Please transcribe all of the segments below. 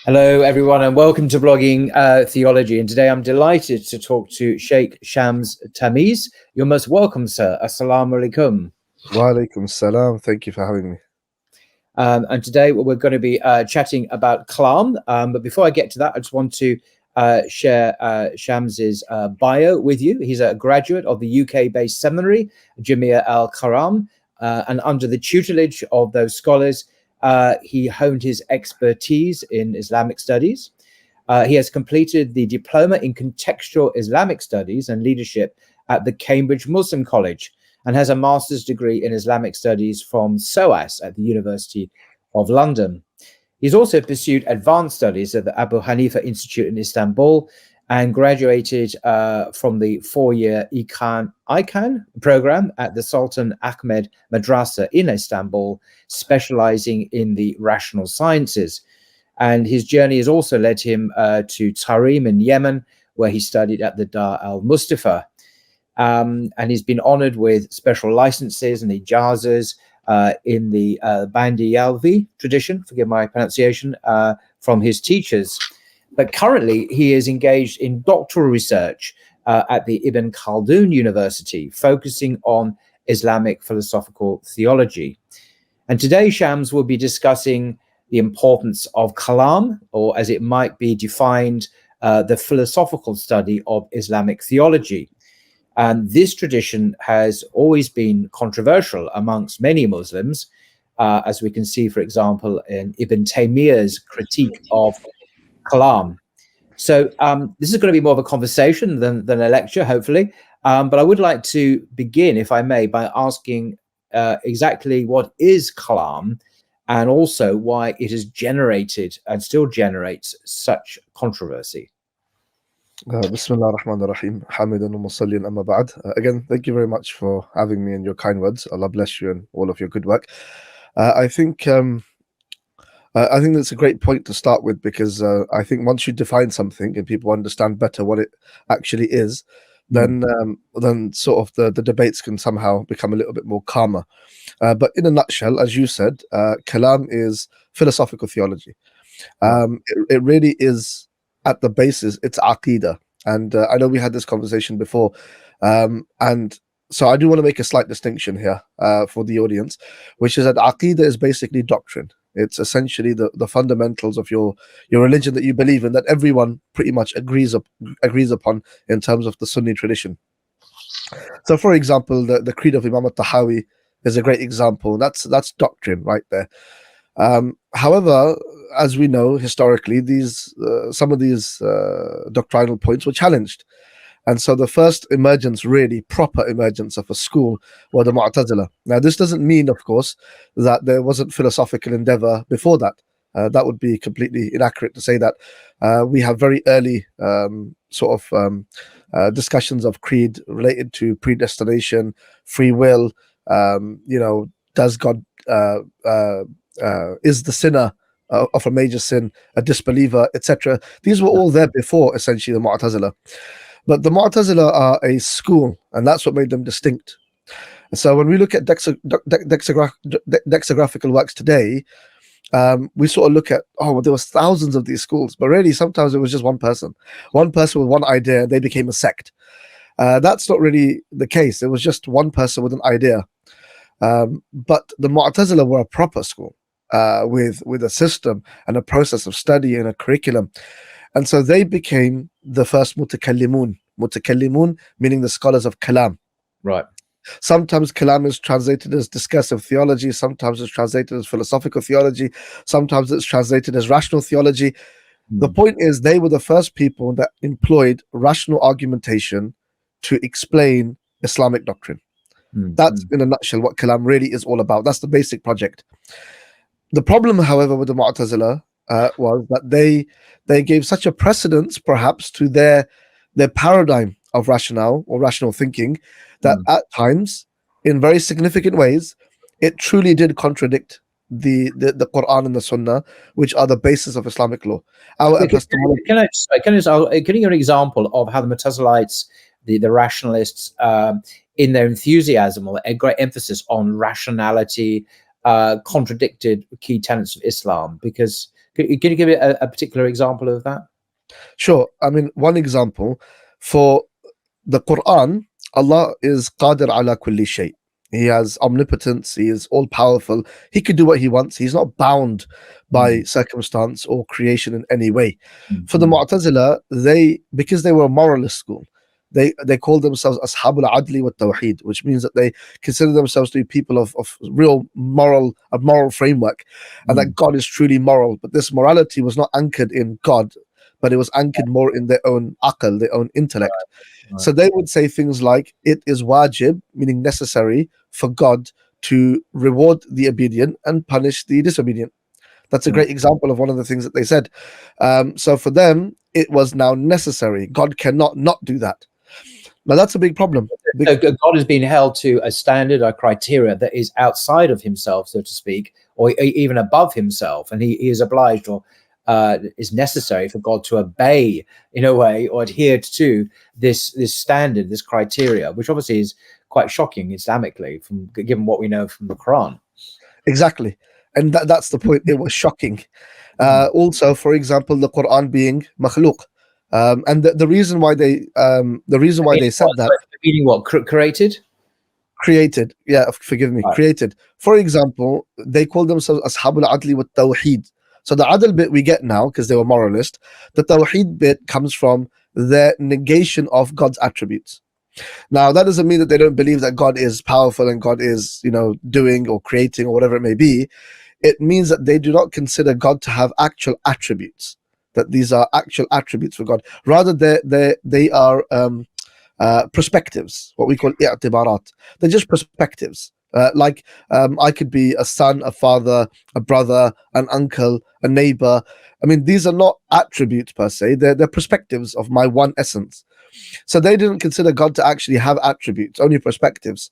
Hello, everyone, and welcome to Blogging Theology. And today I'm delighted to talk to Shaykh Shams Tameez. You're most welcome, sir. Assalamu alaikum. Wa alaikum salam. Thank you for having me. And today we're going to be chatting about Kalam. But before I get to that, I just want to share Shams's bio with you. He's a graduate of the UK-based seminary, Jamia al-Karam, and under the tutelage of those scholars, he honed his expertise in Islamic studies. He has completed the diploma in contextual Islamic studies and leadership at the Cambridge Muslim College and has a master's degree in Islamic studies from SOAS at the University of London. He's also pursued advanced studies at the Abu Hanifa Institute in Istanbul and graduated from the four-year ICAN program at the Sultan Ahmed Madrasa in Istanbul, specializing in the rational sciences. And his journey has also led him to Tarim in Yemen, where he studied at the Dar al-Mustafa. And he's been honored with special licenses and ijazas in the Bandi Yalvi tradition, forgive my pronunciation, from his teachers. But currently, he is engaged in doctoral research at the Ibn Khaldun University, focusing on Islamic philosophical theology. And today, Shams will be discussing the importance of Kalam, or as it might be defined, the philosophical study of Islamic theology. And this tradition has always been controversial amongst many Muslims, as we can see, for example, in Ibn Taymiyyah's critique of Kalam. So this is going to be more of a conversation than a lecture, hopefully. But I would like to begin, if I may, by asking exactly what is Kalam and also why it has generated and still generates such controversy. Bismillah ar-Rahman ar-Rahim. Hamidan wa musalliyan amma ba'd. Again, thank you very much for having me and your kind words. Allah bless you and all of your good work. I think that's a great point to start with, because I think once you define something and people understand better what it actually is, then sort of the debates can somehow become a little bit more calmer. But in a nutshell, as you said, Kalam is philosophical theology. It really is, at the basis, it's Aqidah. And I know we had this conversation before. And so I do want to make a slight distinction here for the audience, which is that Aqidah is basically doctrine. It's essentially the fundamentals of your religion that you believe in, that everyone pretty much agrees upon in terms of the Sunni tradition. So, for example, the Creed of Imam al-Tahawi is a great example. That's doctrine right there. However, as we know historically, some of these doctrinal points were challenged. And so the first emergence, really proper emergence of a school, were the Mu'tazila. Now, this doesn't mean, of course, that there wasn't philosophical endeavor before that. That would be completely inaccurate to say that. We have very early discussions of creed related to predestination, free will, does God, is the sinner of a major sin a disbeliever, etc. These were all there before, essentially, the Mu'tazila. But the Mu'tazila are a school, and that's what made them distinct. So when we look at dexographical works today, we sort of look at, there was thousands of these schools, but really sometimes it was just one person with one idea, and they became a sect. That's not really the case. It was just one person with an idea. But the Mu'tazila were a proper school with a system and a process of study and a curriculum. And so they became the first mutakallimun. Mutakallimun meaning the scholars of Kalam. Right. Sometimes Kalam is translated as discursive theology. Sometimes it's translated as philosophical theology. Sometimes it's translated as rational theology. The point is, they were the first people that employed rational argumentation to explain Islamic doctrine. That's, in a nutshell, what Kalam really is all about. That's the basic project. The problem, however, with the Mu'tazila was that they gave such a precedence, perhaps, to their paradigm of rationale or rational thinking, that at times, in very significant ways, it truly did contradict the Quran and the Sunnah, which are the basis of Islamic law. Can you give an example of how the Mu'tazilites, the rationalists, in their enthusiasm or a great emphasis on rationality, contradicted key tenets of Islam? Because can you give it a particular example of that? Sure. I mean, one example for the Quran, Allah is qadir ala kulli shay. He has omnipotence. He is all powerful. He could do what he wants. He's not bound by circumstance or creation in any way. For the Mu'tazila, because they were a moralist school, they called themselves Ashabul Adli wa Tawheed, which means that they consider themselves to be people of real moral framework, and that God is truly moral. But this morality was not anchored in God, but it was anchored more in their own aql, their own intellect. Right. So they would say things like, it is wajib, meaning necessary, for God to reward the obedient and punish the disobedient. That's a great example of one of the things that they said. So for them, it was now necessary. God cannot not do that. Now that's a big problem. So God has been held to a standard, a criteria that is outside of himself, so to speak, or even above himself, and he is obliged or is necessary for God to obey in a way or adhere to this standard, this criteria, which obviously is quite shocking Islamically, given what we know from the Quran. Exactly, and that's the point. It was shocking. Also, for example, the Quran being makhluk, and the reason why they said that, meaning what, created. Yeah, forgive me. Right. Created. For example, they call themselves Ashabul Adli wa Tawheed. So the adl bit we get now because they were moralist. The tawheed bit comes from their negation of God's attributes. Now that doesn't mean that they don't believe that God is powerful and God is, doing or creating or whatever it may be. It means that they do not consider God to have actual attributes, that these are actual attributes for God. Rather, they are perspectives, what we call i'tibarat. They're just perspectives. I could be a son, a father, a brother, an uncle, a neighbor. I mean, these are not attributes per se. They're perspectives of my one essence. So they didn't consider God to actually have attributes, only perspectives.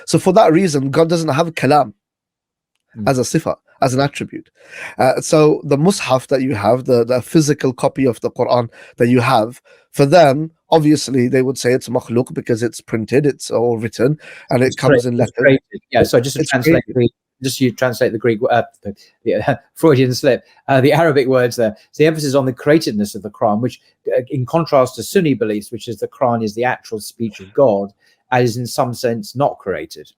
So for that reason, God doesn't have kalam as a sifa, as an attribute. So the mushaf that you have, the physical copy of the Quran that you have, for them, obviously they would say it's makhluk because it's printed, it's all written, and it comes in letters. Yeah, so just to translate the Greek, the Freudian slip, the Arabic words there. So the emphasis on the createdness of the Quran, which in contrast to Sunni beliefs, which is the Quran is the actual speech of God, and is in some sense not created.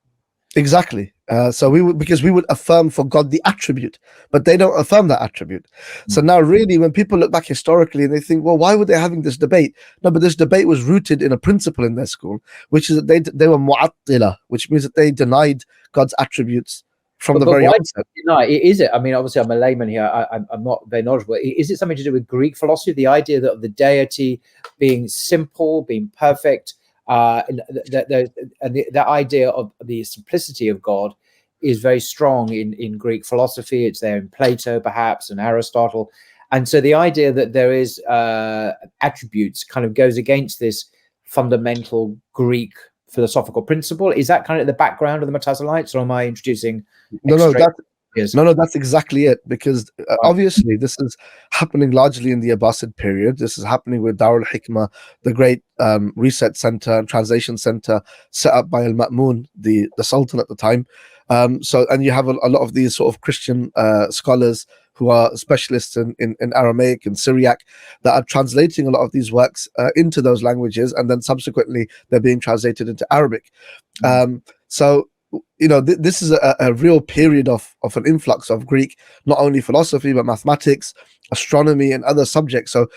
Exactly. So we would affirm for God the attribute, but they don't affirm that attribute. So now really when people look back historically and they think, well, why were they having this debate? No, but this debate was rooted in a principle in their school, which is that they were mu'attila, which means that they denied God's attributes from the very onset. Is it? I mean, obviously I'm a layman here. I'm not very knowledgeable. Is it something to do with Greek philosophy? The idea that of the deity being simple, being perfect, the idea of the simplicity of God is very strong in Greek philosophy. It's there in Plato, perhaps, and Aristotle. And so the idea that there is attributes kind of goes against this fundamental Greek philosophical principle. Is that kind of the background of the Mutazilites, or am I introducing? No, that's exactly it. Because obviously this is happening largely in the Abbasid period. This is happening with Darul Hikmah, the great research center and translation center set up by Al-Ma'mun, the Sultan at the time. And you have a lot of these sort of Christian scholars who are specialists in Aramaic and Syriac that are translating a lot of these works into those languages, and then subsequently they're being translated into Arabic. So this is a real period of an influx of Greek, not only philosophy but mathematics, astronomy, and other subjects. So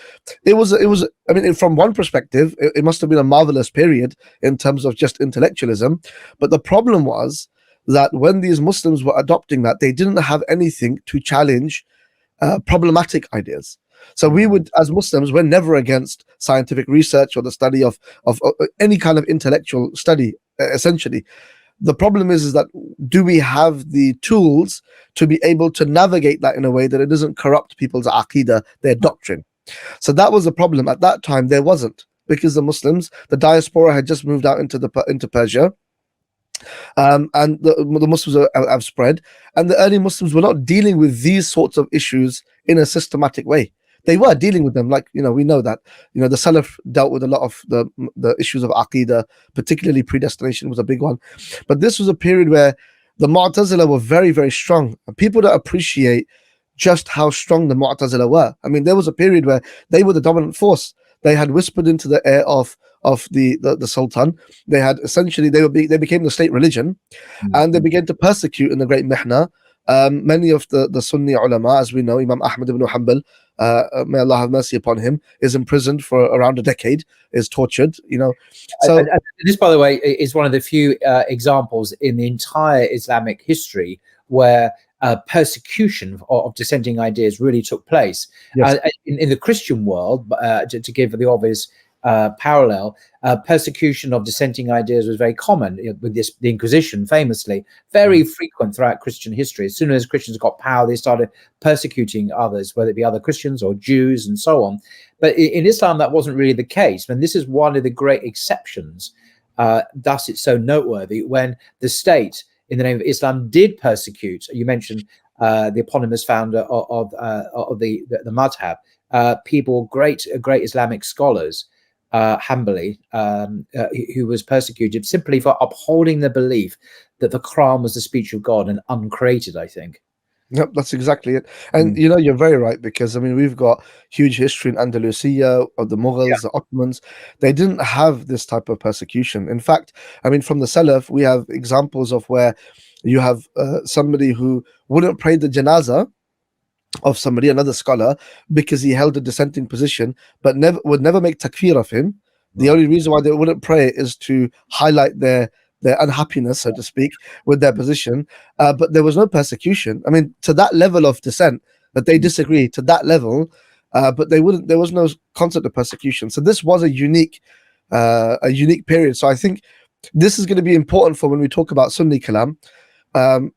it was. I mean, from one perspective, it must have been a marvelous period in terms of just intellectualism. But the problem was that when these Muslims were adopting that, they didn't have anything to challenge problematic ideas. So we would, as Muslims, we're never against scientific research or the study of any kind of intellectual study, essentially. The problem is that do we have the tools to be able to navigate that in a way that it doesn't corrupt people's aqidah, their doctrine? So that was the problem. At that time, there wasn't, because the Muslims, the diaspora had just moved out into Persia. And the Muslims have spread, and the early Muslims were not dealing with these sorts of issues in a systematic way. They were dealing with them, like, we know that, the Salaf dealt with a lot of the issues of Aqidah, particularly predestination was a big one. But this was a period where the Mu'tazila were very, very strong. And people don't appreciate just how strong the Mu'tazila were. I mean, there was a period where they were the dominant force. They had whispered into the ear of the Sultan. They had essentially they became the state religion, and they began to persecute in the Great Mihna. Many of the Sunni ulama, as we know, Imam Ahmad ibn Hanbal, may Allah have mercy upon him, is imprisoned for around a decade, is tortured. So and this, by the way, is one of the few examples in the entire Islamic history where persecution of dissenting ideas really took place. yes. In the Christian world, to give the obvious parallel, persecution of dissenting ideas was very common, with the Inquisition famously, very frequent throughout Christian history. As soon as Christians got power, they started persecuting others, whether it be other Christians or Jews and so on. But in Islam, that wasn't really the case. And this is one of the great exceptions. Thus, it's so noteworthy when the state, in the name of Islam, did persecute. You mentioned the eponymous founder of the madhab, people, great Islamic scholars, Hanbali, who was persecuted simply for upholding the belief that the Quran was the speech of God and uncreated, I think. Yep, that's exactly it. And you're very right, because I mean, we've got huge history in Andalusia of the Mughals, the Ottomans. They didn't have this type of persecution. In fact, I mean, from the Salaf, we have examples of where you have somebody who wouldn't pray the janazah of somebody, another scholar, because he held a dissenting position, but would never make takfir of him. The only reason why they wouldn't pray is to highlight their unhappiness, so to speak, with their position. But there was no persecution. I mean, to that level of dissent, that they disagree to that level, but there was no concept of persecution. So this was a unique period. So I think this is going to be important for when we talk about Sunni Kalam.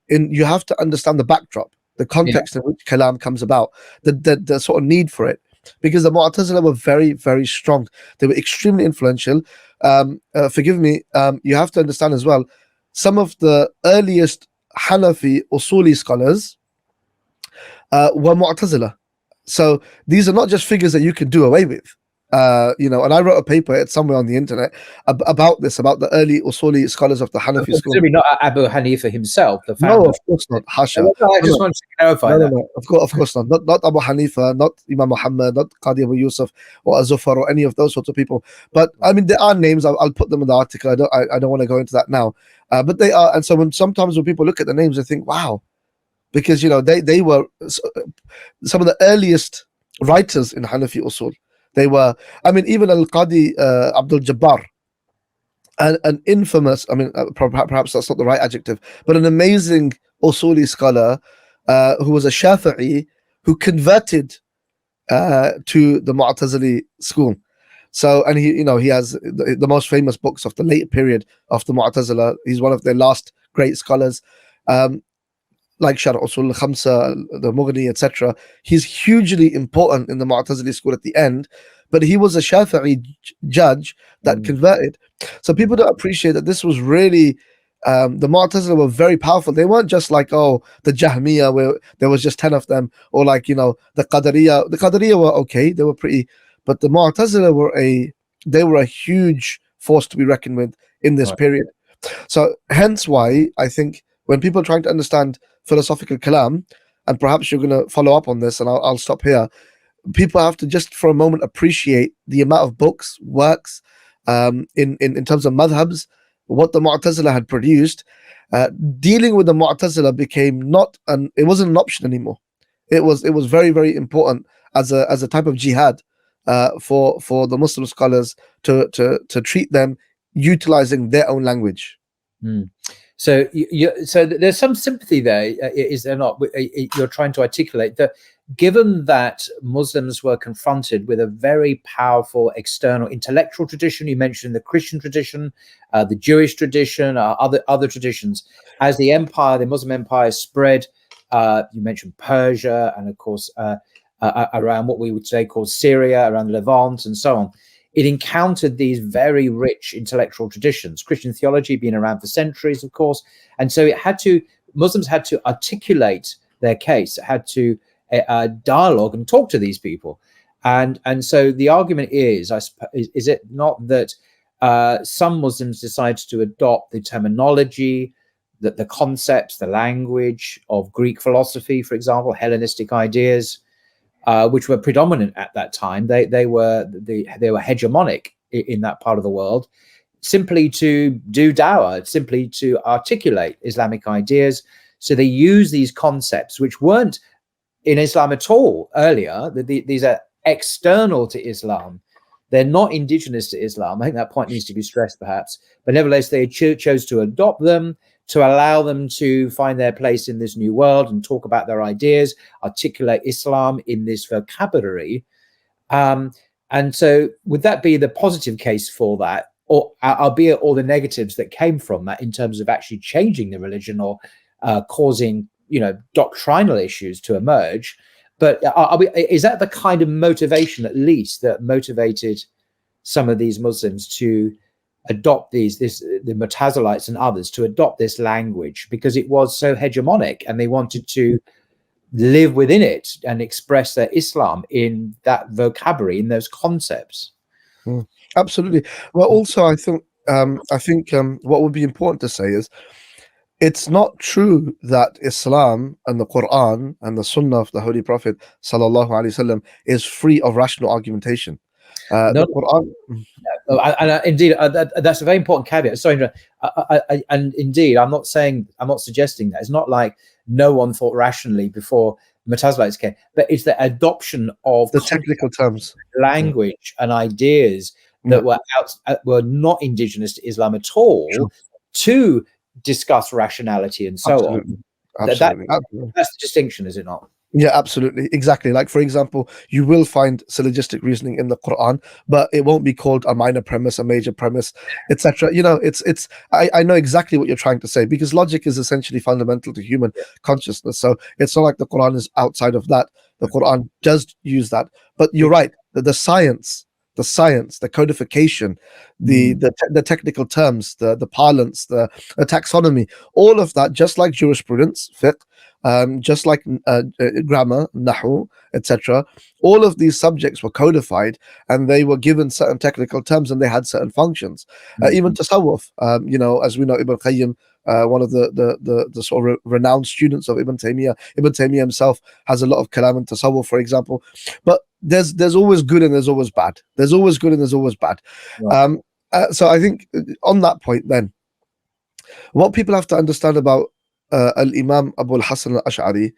You have to understand the backdrop, the context in which Kalam comes about, the sort of need for it. Because the Mu'tazila were very, very strong. They were extremely influential. Forgive me, you have to understand as well, some of the earliest Hanafi Usuli scholars were Mu'tazila. So these are not just figures that you can do away with. And I wrote a paper, it's somewhere on the internet, about the early Usuli scholars of the Hanafi school. Maybe not Abu Hanifa himself, the founder. No, of course not. Hasha. I just wanted to clarify that. No. Of course not. Not Abu Hanifa, not Imam Muhammad, not Qadi Abu Yusuf or Azufar or any of those sorts of people. But I mean, there are names. I'll put them in the article. I don't want to go into that now. But they are, and so sometimes when people look at the names, they think, wow, because they were some of the earliest writers in Hanafi Usul. They were, I mean, even Al-Qadi Abdul Jabbar, an infamous, I mean, perhaps that's not the right adjective, but an amazing Usuli scholar who was a Shafi'i who converted to the Mu'tazili school. So, and he has the most famous books of the late period of the Mu'tazila. He's one of their last great scholars. Like Sharh Usul Khamsa, the Mughni, etc. He's hugely important in the Mu'tazili school at the end, but he was a Shafi'i judge that converted. So people don't appreciate that this was really, the Mu'tazila were very powerful. They weren't just like, the Jahmiyyah, where there was just 10 of them, or like, the Qadariyah. The Qadariyah were okay, they were pretty, but the Mu'tazila were a huge force to be reckoned with in this period. So hence why I think when people are trying to understand philosophical kalam, and perhaps you're going to follow up on this, and I'll stop here, people have to just for a moment appreciate the amount of books, works, in terms of madhabs, what the Mu'tazila had produced. Dealing with the Mu'tazila became it wasn't an option anymore. It was very, very important as a type of jihad for the Muslim scholars to treat them utilizing their own language. So there's some sympathy there, is there not? You're trying to articulate that, given that Muslims were confronted with a very powerful external intellectual tradition. You mentioned the Christian tradition, the Jewish tradition, other traditions. As the Muslim empire spread, you mentioned Persia, and of course around what we would today call Syria, around the Levant, and so on. It encountered these very rich intellectual traditions, Christian theology being around for centuries, of course. And so Muslims had to articulate their case, had to dialogue and talk to these people. And so the argument is it not that some Muslims decided to adopt the terminology, the concepts, the language of Greek philosophy, for example, Hellenistic ideas, which were predominant at that time. They were hegemonic in that part of the world, simply to do dawah, simply to articulate Islamic ideas. So they use these concepts, which weren't in Islam at all earlier. These are external to Islam. They're not indigenous to Islam. I think that point needs to be stressed, perhaps. But nevertheless, they chose to adopt them, to allow them to find their place in this new world and talk about their ideas, articulate Islam in this vocabulary. And so would that be the positive case for that, or albeit all the negatives that came from that in terms of actually changing the religion or causing, doctrinal issues to emerge? But is that the kind of motivation, at least, that motivated some of these Muslims to adopt the Mu'tazilites and others to adopt this language, because it was so hegemonic and they wanted to live within it and express their Islam in that vocabulary, in those concepts? Absolutely. Well, also, I think what would be important to say is, it's not true that Islam and the Quran and the Sunnah of the Holy Prophet sallallahu alaihi wasallam is free of rational argumentation. The Quran, and indeed, that's a very important caveat. Sorry, and indeed, I'm not suggesting that. It's not like no one thought rationally before Mu'tazilites came, but it's the adoption of the technical terms, language, and ideas that were not indigenous to Islam at all, to discuss rationality and so on. Absolutely. That's the distinction, is it not? Yeah, absolutely. Exactly. Like, for example, you will find syllogistic reasoning in the Quran, but it won't be called a minor premise, a major premise, etc. I know exactly what you're trying to say, because logic is essentially fundamental to human consciousness. So it's not like the Quran is outside of that. The Quran does use that. But you're right, the science, the codification, the technical terms, the parlance, the taxonomy, all of that, just like jurisprudence, fiqh, just like grammar, nahu, etc. All of these subjects were codified, and they were given certain technical terms, and they had certain functions. Even tasawwuf, as we know, Ibn Qayyim, one of the sort of renowned students of Ibn Taymiyyah. Ibn Taymiyyah himself has a lot of kalam and tasawwuf, for example. But there's always good and there's always bad. There's always good and there's always bad. Right. So I think on that point, then, what people have to understand about Al-Imam Abu al-Hasan al-Ash'ari,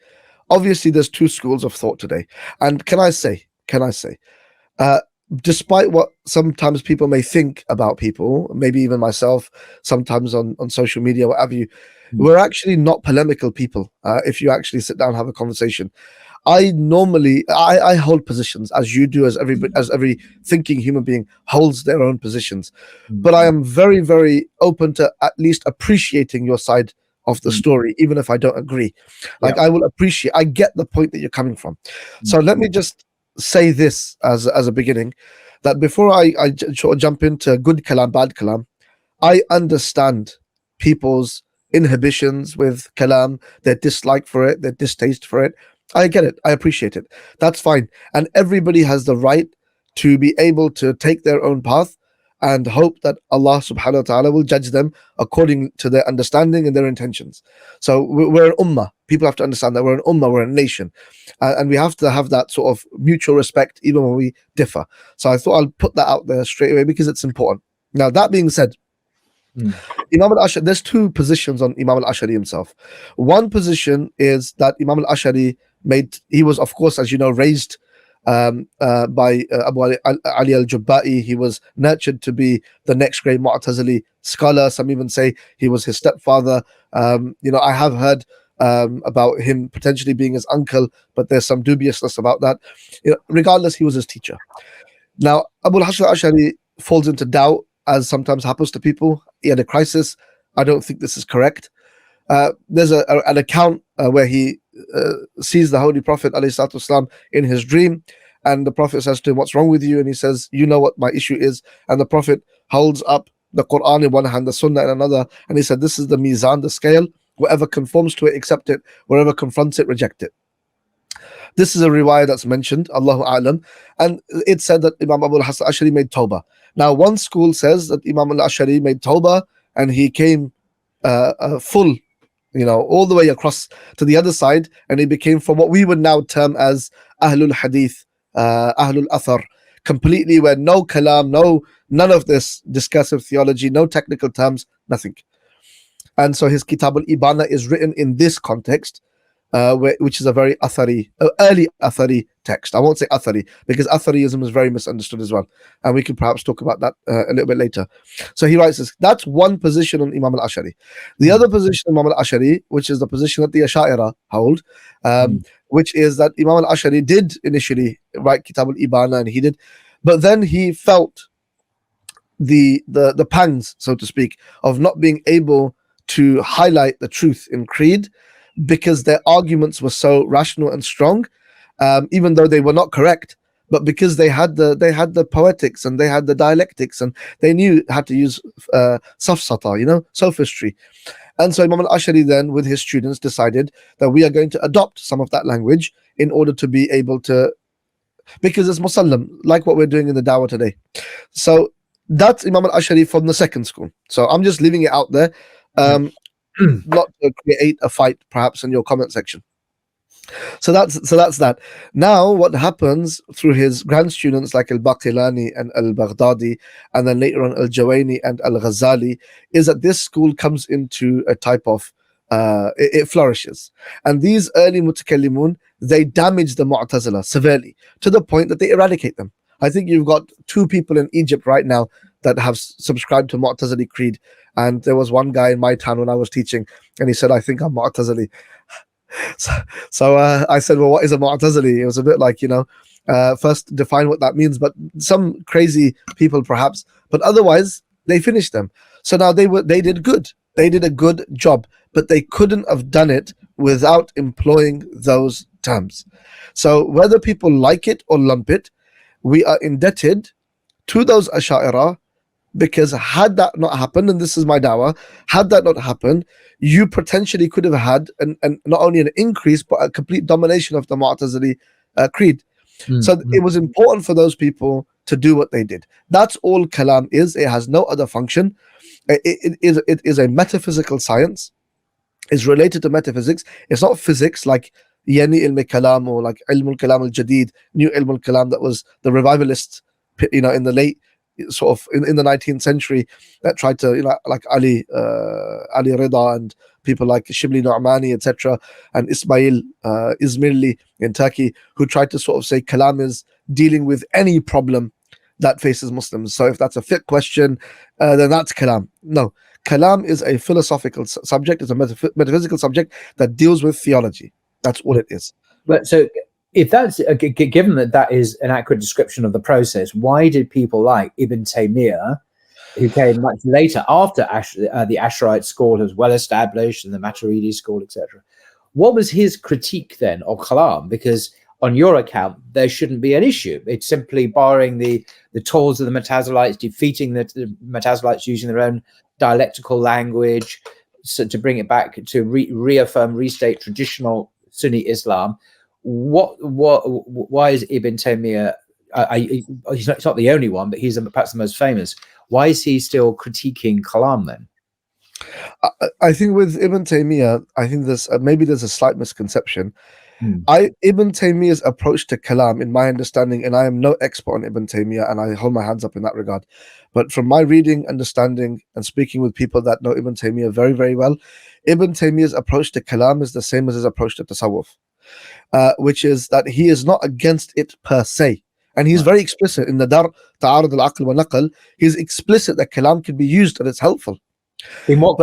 obviously there's two schools of thought today. And can I say, despite what sometimes people may think about people, maybe even myself, sometimes on social media, what have you, we're actually not polemical people. If you actually sit down and have a conversation, I hold positions, as you do, as every thinking human being holds their own positions. But I am very, very open to at least appreciating your side of the story, even if I don't agree. I will appreciate. I get the point that you're coming from. So let me just say this as a beginning, that before I jump into good kalam, bad kalam, I understand people's inhibitions with kalam, their dislike for it, their distaste for it. I get it. I appreciate it. That's fine. And everybody has the right to be able to take their own path and hope that Allah subhanahu wa ta'ala will judge them according to their understanding and their intentions. So we're an ummah. People have to understand that we're an ummah, we're a nation. And we have to have that sort of mutual respect even when we differ. So I thought I'll put that out there straight away because it's important. Now, that being said, Imam al-Ash'ari, there's two positions on Imam al-Ash'ari himself. One position is that Imam al-Ash'ari he was, of course, as you know, raised by Abu Ali al-Jubba'i. He was nurtured to be the next great Mu'tazili scholar. Some even say he was his stepfather. I have heard about him potentially being his uncle, but there's some dubiousness about that. Regardless, he was his teacher. Now, Abu al-Hasan al-Ash'ari falls into doubt, as sometimes happens to people. He had a crisis. I don't think this is correct. There's an account where he sees the Holy Prophet ﷺ in his dream, and the Prophet says to him, "What's wrong with you?" And he says, "You know what my issue is." And the Prophet holds up the Quran in one hand, the Sunnah in another, and he said, "This is the mizan, the scale. Whatever conforms to it, accept it. Whatever confronts it, reject it." This is a riwayah that's mentioned, Allahu A'lam, and it said that Imam Abu al-Hasan al-Ash'ari made tawbah. Now, one school says that Imam al-Ash'ari made tawbah and he came full all the way across to the other side, and he became from what we would now term as Ahlul Hadith, Ahlul Athar, completely where no kalam, none of this discursive theology, no technical terms, nothing. And so his Kitab al-Ibana is written in this context, which is a very early Athari text. I won't say Athari because Atharism is very misunderstood as well, and we can perhaps talk about that a little bit later. So he writes this. That's one position on Imam al-Ash'ari. The other position on Imam al-Ash'ari, which is the position that the Ash'ira hold, which is that Imam al-Ash'ari did initially write Kitab al-Ibana, and he did, but then he felt the pangs, so to speak, of not being able to highlight the truth in creed, because their arguments were so rational and strong, even though they were not correct, but because they had the poetics and they had the dialectics and they knew how to use safsata, sophistry. And so Imam al-Ash'ari then, with his students, decided that we are going to adopt some of that language in order to be able to, because it's musallam, like what we're doing in the dawah today. So that's Imam al-Ash'ari from the second school. So I'm just leaving it out there. Not to create a fight perhaps in your comment section. So that's that. Now what happens through his grand students like al-Baqilani and al-Baghdadi, and then later on al-Jawaini and al-Ghazali, is that this school comes into a type of it flourishes, and these early mutakallimun, they damage the Mu'tazila severely to the point that they eradicate them. I think you've got 2 people in Egypt right now that have subscribed to Mu'tazili creed, and there was one guy in my town when I was teaching, and he said, I think I'm Mu'tazili. So I said, well, what is a Mu'tazili? It was a bit like, first define what that means, but some crazy people perhaps, but otherwise they finished them. So now they did good. They did a good job, but they couldn't have done it without employing those terms. So whether people like it or lump it, we are indebted to those Asha'ira, because had that not happened, and this is my dawah, had that not happened, you potentially could have had and not only an increase but a complete domination of the Mu'tazili creed. So it was important for those people to do what they did. That's all Kalam is. It has no other function. It is a metaphysical science. It's related to metaphysics. It's not physics like Yani ilm kalam or like ilm al-kalam al-jadid, new ilm al-kalam that was the revivalists, in the late sort of in the 19th century, that tried to, like Ali Rida and people like Shibli Nu'mani, etc., and Ismail Izmirli in Turkey, who tried to sort of say Kalam is dealing with any problem that faces Muslims. So if that's a fiqh question, then that's Kalam. No, Kalam is a philosophical subject, it's a metaphysical subject that deals with theology. That's all it is. But so if that's given that is an accurate description of the process, why did people like Ibn Taymiyyah, who came much later after the Asharite school was well established and the Maturidi school, etc., what was his critique then of Kalam? Because on your account, there shouldn't be an issue. It's simply borrowing the tools of the Mutazilites, defeating the Mutazilites using their own dialectical language, so to bring it back to reaffirm, restate traditional Sunni Islam. Why is Ibn Taymiyyah, he's not the only one, but he's perhaps the most famous. Why is he still critiquing Kalam then? I think with Ibn Taymiyyah, I think maybe there's a slight misconception. Ibn Taymiyyah's approach to Kalam, in my understanding, and I am no expert on Ibn Taymiyyah, and I hold my hands up in that regard, but from my reading, understanding, and speaking with people that know Ibn Taymiyyah very, very well, Ibn Taymiyyah's approach to Kalam is the same as his approach to Tasawwuf, which is that he is not against it per se. And he's very explicit in the Dar Ta'arud al-Aql wa Naql. He's explicit that Kalam can be used and it's helpful. In what?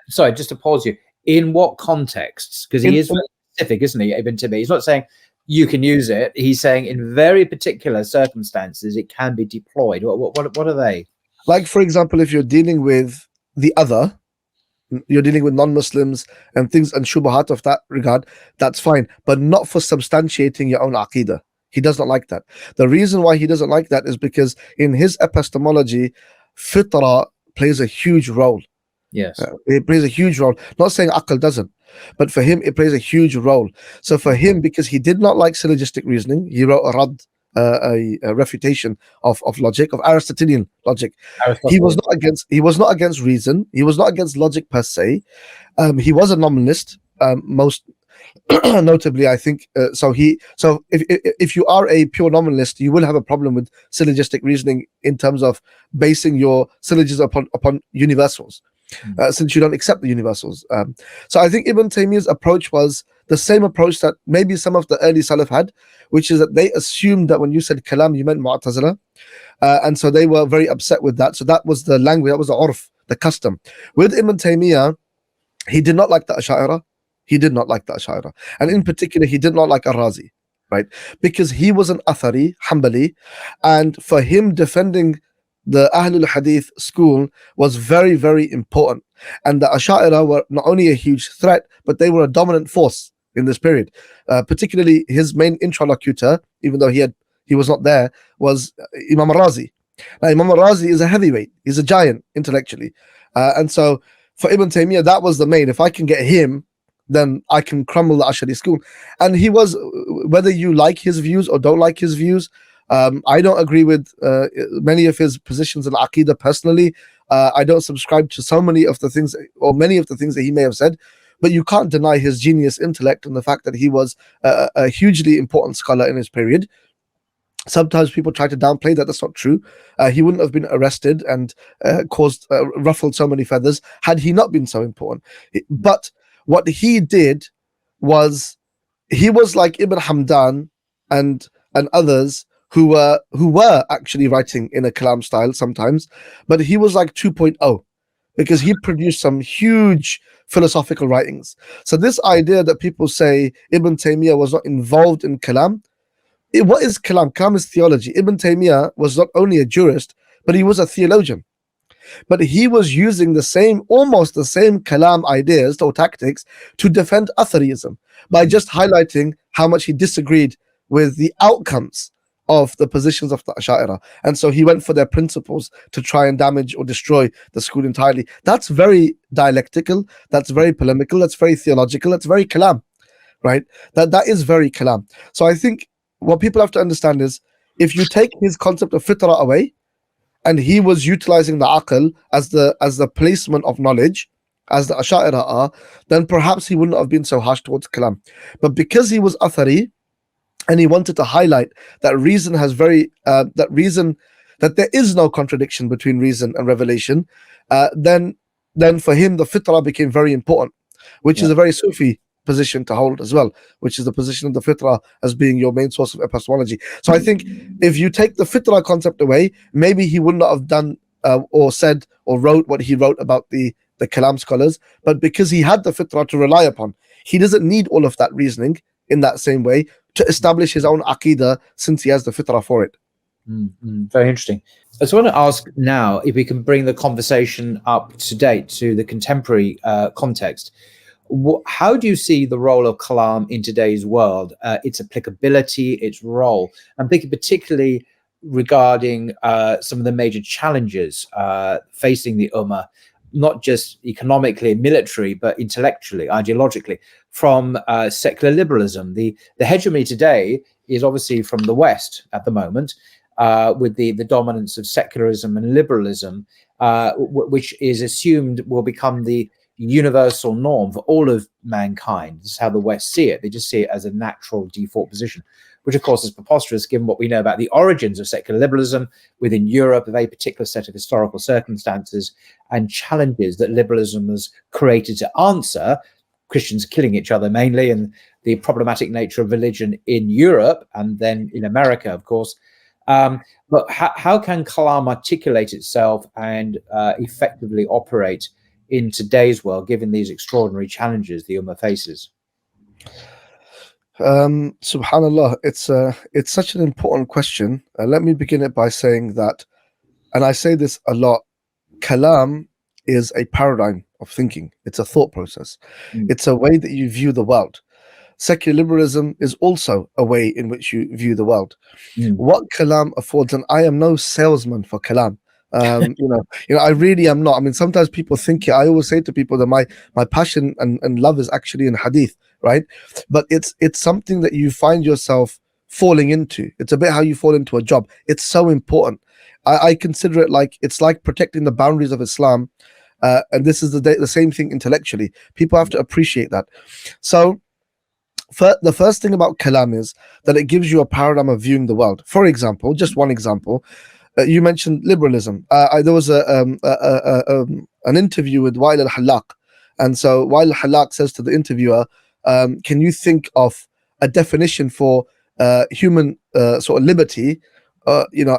Sorry, just to pause you. In what contexts? Because he is very specific, isn't he? Ibn Taymiyyah. He's not saying you can use it. He's saying in very particular circumstances it can be deployed. What are they? Like, for example, if you're dealing with the other, you're dealing with non-Muslims and things and shubahat of that regard, that's fine, but not for substantiating your own aqidah. He does not like that. The reason why he doesn't like that is because in his epistemology, fitra plays a huge role. Yes, it plays a huge role. Not saying aql doesn't, but for him it plays a huge role. So for him, because he did not like syllogistic reasoning, he wrote a rad a refutation of logic, of Aristotelian logic. Aristotle. He was not against reason. He was not against logic per se. He was a nominalist. Most notably, I think. So if you are a pure nominalist, you will have a problem with syllogistic reasoning in terms of basing your syllogism upon universals. Since you don't accept the universals. So I think Ibn Taymiyyah's approach was the same approach that maybe some of the early Salaf had, which is that they assumed that when you said kalam, you meant Mu'tazila. And so they were very upset with that. So that was the language, that was the urf, the custom. With Ibn Taymiyyah, he did not like the Ash'ara. He did not like the Ash'ara. And in particular, he did not like Ar-Razi, right? Because he was an Athari, Hanbali, and for him defending the Ahlul Hadith school was very, very important. And the Ash'ara were not only a huge threat, but they were a dominant force in this period. Particularly his main interlocutor, even though he was not there, was Imam Al-Razi. Now, Imam Al-Razi is a heavyweight. He's a giant intellectually. And so for Ibn Taymiyyah, that was the main. If I can get him, then I can crumble the Ash'ari school. And he was, whether you like his views or don't like his views, I don't agree with many of his positions in Aqidah personally. I don't subscribe to so many of the things, or many of the things that he may have said, but you can't deny his genius intellect and the fact that he was a hugely important scholar in his period. Sometimes people try to downplay that. That's not true. He wouldn't have been arrested and ruffled so many feathers had he not been so important. But what he did was, he was like Ibn Hamdan and others who were actually writing in a Kalam style sometimes, but he was like 2.0 because he produced some huge philosophical writings. So this idea that people say Ibn Taymiyyah was not involved in Kalam, what is Kalam? Kalam is theology. Ibn Taymiyyah was not only a jurist, but he was a theologian. But he was using almost the same Kalam ideas or tactics to defend Atharism by just highlighting how much he disagreed with the outcomes of the positions of the Ash'ara. And so he went for their principles to try and damage or destroy the school entirely. That's very dialectical, that's very polemical, that's very theological, that's very Kalam, right? That is very Kalam. So I think what people have to understand is, if you take his concept of fitrah away, and he was utilizing the aql as the placement of knowledge, as the Ash'ara are, then perhaps he wouldn't have been so harsh towards Kalam. But because he was Athari, and he wanted to highlight that reason has that there is no contradiction between reason and revelation, then for him the fitrah became very important, which is a very Sufi position to hold as well, which is the position of the fitrah as being your main source of epistemology. So I think if you take the fitrah concept away, maybe he would not have done or said or wrote what he wrote about the Kalam scholars, but because he had the fitrah to rely upon, he doesn't need all of that reasoning in that same way to establish his own aqidah, since he has the fitrah for it. Very interesting. I just want to ask now if we can bring the conversation up to date to the contemporary context. How do you see the role of Kalam in today's world, its applicability, its role? I'm thinking particularly regarding some of the major challenges facing the Ummah, not just economically and military, but intellectually, ideologically, from secular liberalism. The hegemony today is obviously from the West at the moment, with the dominance of secularism and liberalism, which is assumed will become the universal norm for all of mankind. This is how the West see it. They just see it as a natural default position, which of course is preposterous given what we know about the origins of secular liberalism within Europe, a very particular set of historical circumstances and challenges that liberalism was created to answer. Christians killing each other mainly, and the problematic nature of religion in Europe and then in America, of course. But how can Kalam articulate itself and effectively operate in today's world, given these extraordinary challenges the Ummah faces? Subhanallah, it's such an important question. Let me begin it by saying that, and I say this a lot, Kalam is a paradigm of thinking. It's a thought process. It's a way that you view the world. Secular liberalism is also a way in which you view the world. What Kalam affords, and I am no salesman for Kalam. I really am not. I mean, sometimes people think it. I always say to people that my passion and love is actually in hadith, right? But it's something that you find yourself falling into. It's a bit how you fall into a job. It's so important. I consider it like it's like protecting the boundaries of Islam, and this is the same thing intellectually. People have to appreciate that. So the first thing about Kalam is that it gives you a paradigm of viewing the world. For example, just one example, you mentioned liberalism. There was an interview with Wael al-Halaq, and so Wael al-Halaq says to the interviewer, can you think of a definition for human sort of liberty,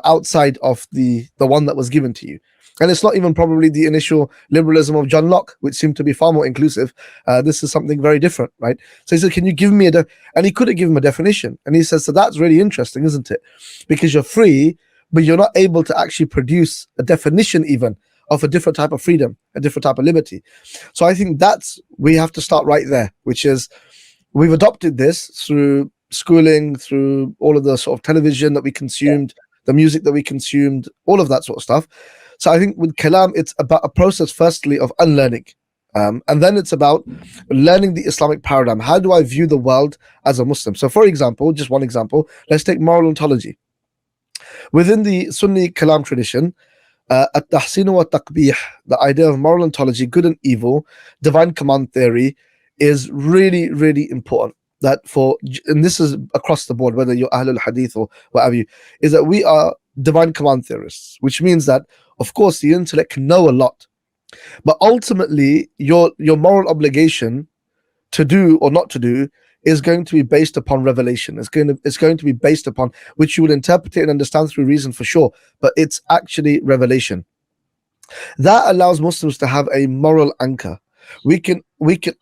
outside of the one that was given to you? And it's not even probably the initial liberalism of John Locke, which seemed to be far more inclusive. This is something very different, right? So he said, can you give me and he couldn't give him a definition. And he says, so that's really interesting, isn't it? Because you're free, but you're not able to actually produce a definition even of a different type of freedom, a different type of liberty. So I think we have to start right there, which is we've adopted this through schooling, through all of the sort of television that we consumed, the music that we consumed, all of that sort of stuff. So I think with Kalam, it's about a process, firstly, of unlearning. And then it's about learning the Islamic paradigm. How do I view the world as a Muslim? So for example, just one example, let's take moral ontology. Within the Sunni Kalam tradition, at-tahsin wa taqbih, the idea of moral ontology, good and evil, divine command theory, is really, really important. And this is across the board, whether you're Ahlul Hadith or whatever is that we are divine command theorists, which means that, of course, the intellect can know a lot, but ultimately your moral obligation to do or not to do is going to be based upon revelation. It's going to be based upon which you will interpret it and understand through reason for sure, but it's actually revelation. That allows Muslims to have a moral anchor.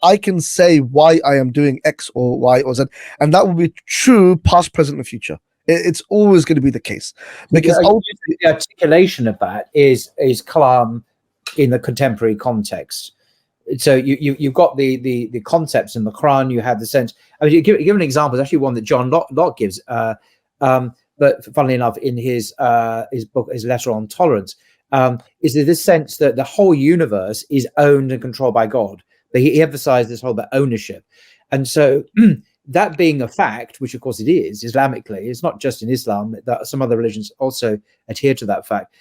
I can say why I am doing X or Y or Z, and that will be true past, present, and future. It's always going to be the case, because the articulation of that is Kalam in the contemporary context. So you've got the concepts in the Quran. You have the sense. I mean, give an example. It's actually one that John Locke gives. But funnily enough, in his book, his letter on tolerance, is there this sense that the whole universe is owned and controlled by God. But he emphasized this whole about ownership, and so that being a fact, which of course it is Islamically, it's not just in Islam. That some other religions also adhere to that fact.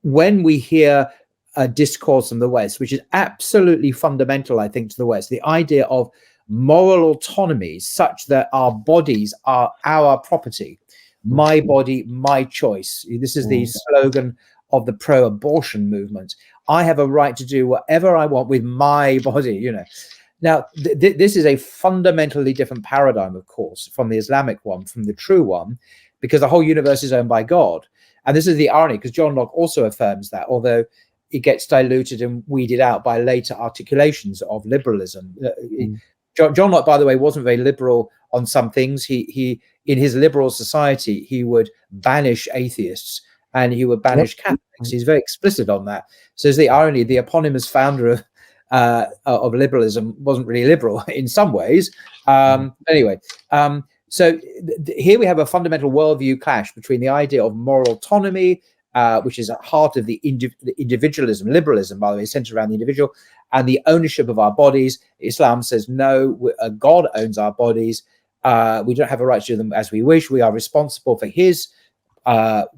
When we hear a discourse from the West, which is absolutely fundamental, I think, to the West, the idea of moral autonomy, such that our bodies are our property, my body, my choice. This is the slogan of the pro-abortion movement. I have a right to do whatever I want with my body, Now, this is a fundamentally different paradigm, of course, from the Islamic one, from the true one, because the whole universe is owned by God. And this is the irony, because John Locke also affirms that, although it gets diluted and weeded out by later articulations of liberalism. John Locke, by the way, wasn't very liberal on some things. He in his liberal society, he would banish atheists and he would banish Catholics. He's very explicit on that. So there's the irony. The eponymous founder of liberalism wasn't really liberal in some ways. Anyway, so here we have a fundamental worldview clash between the idea of moral autonomy, which is at heart of the individualism, liberalism, by the way, centered around the individual, and the ownership of our bodies. Islam says, no, God owns our bodies. We don't have a right to do them as we wish. We are responsible for his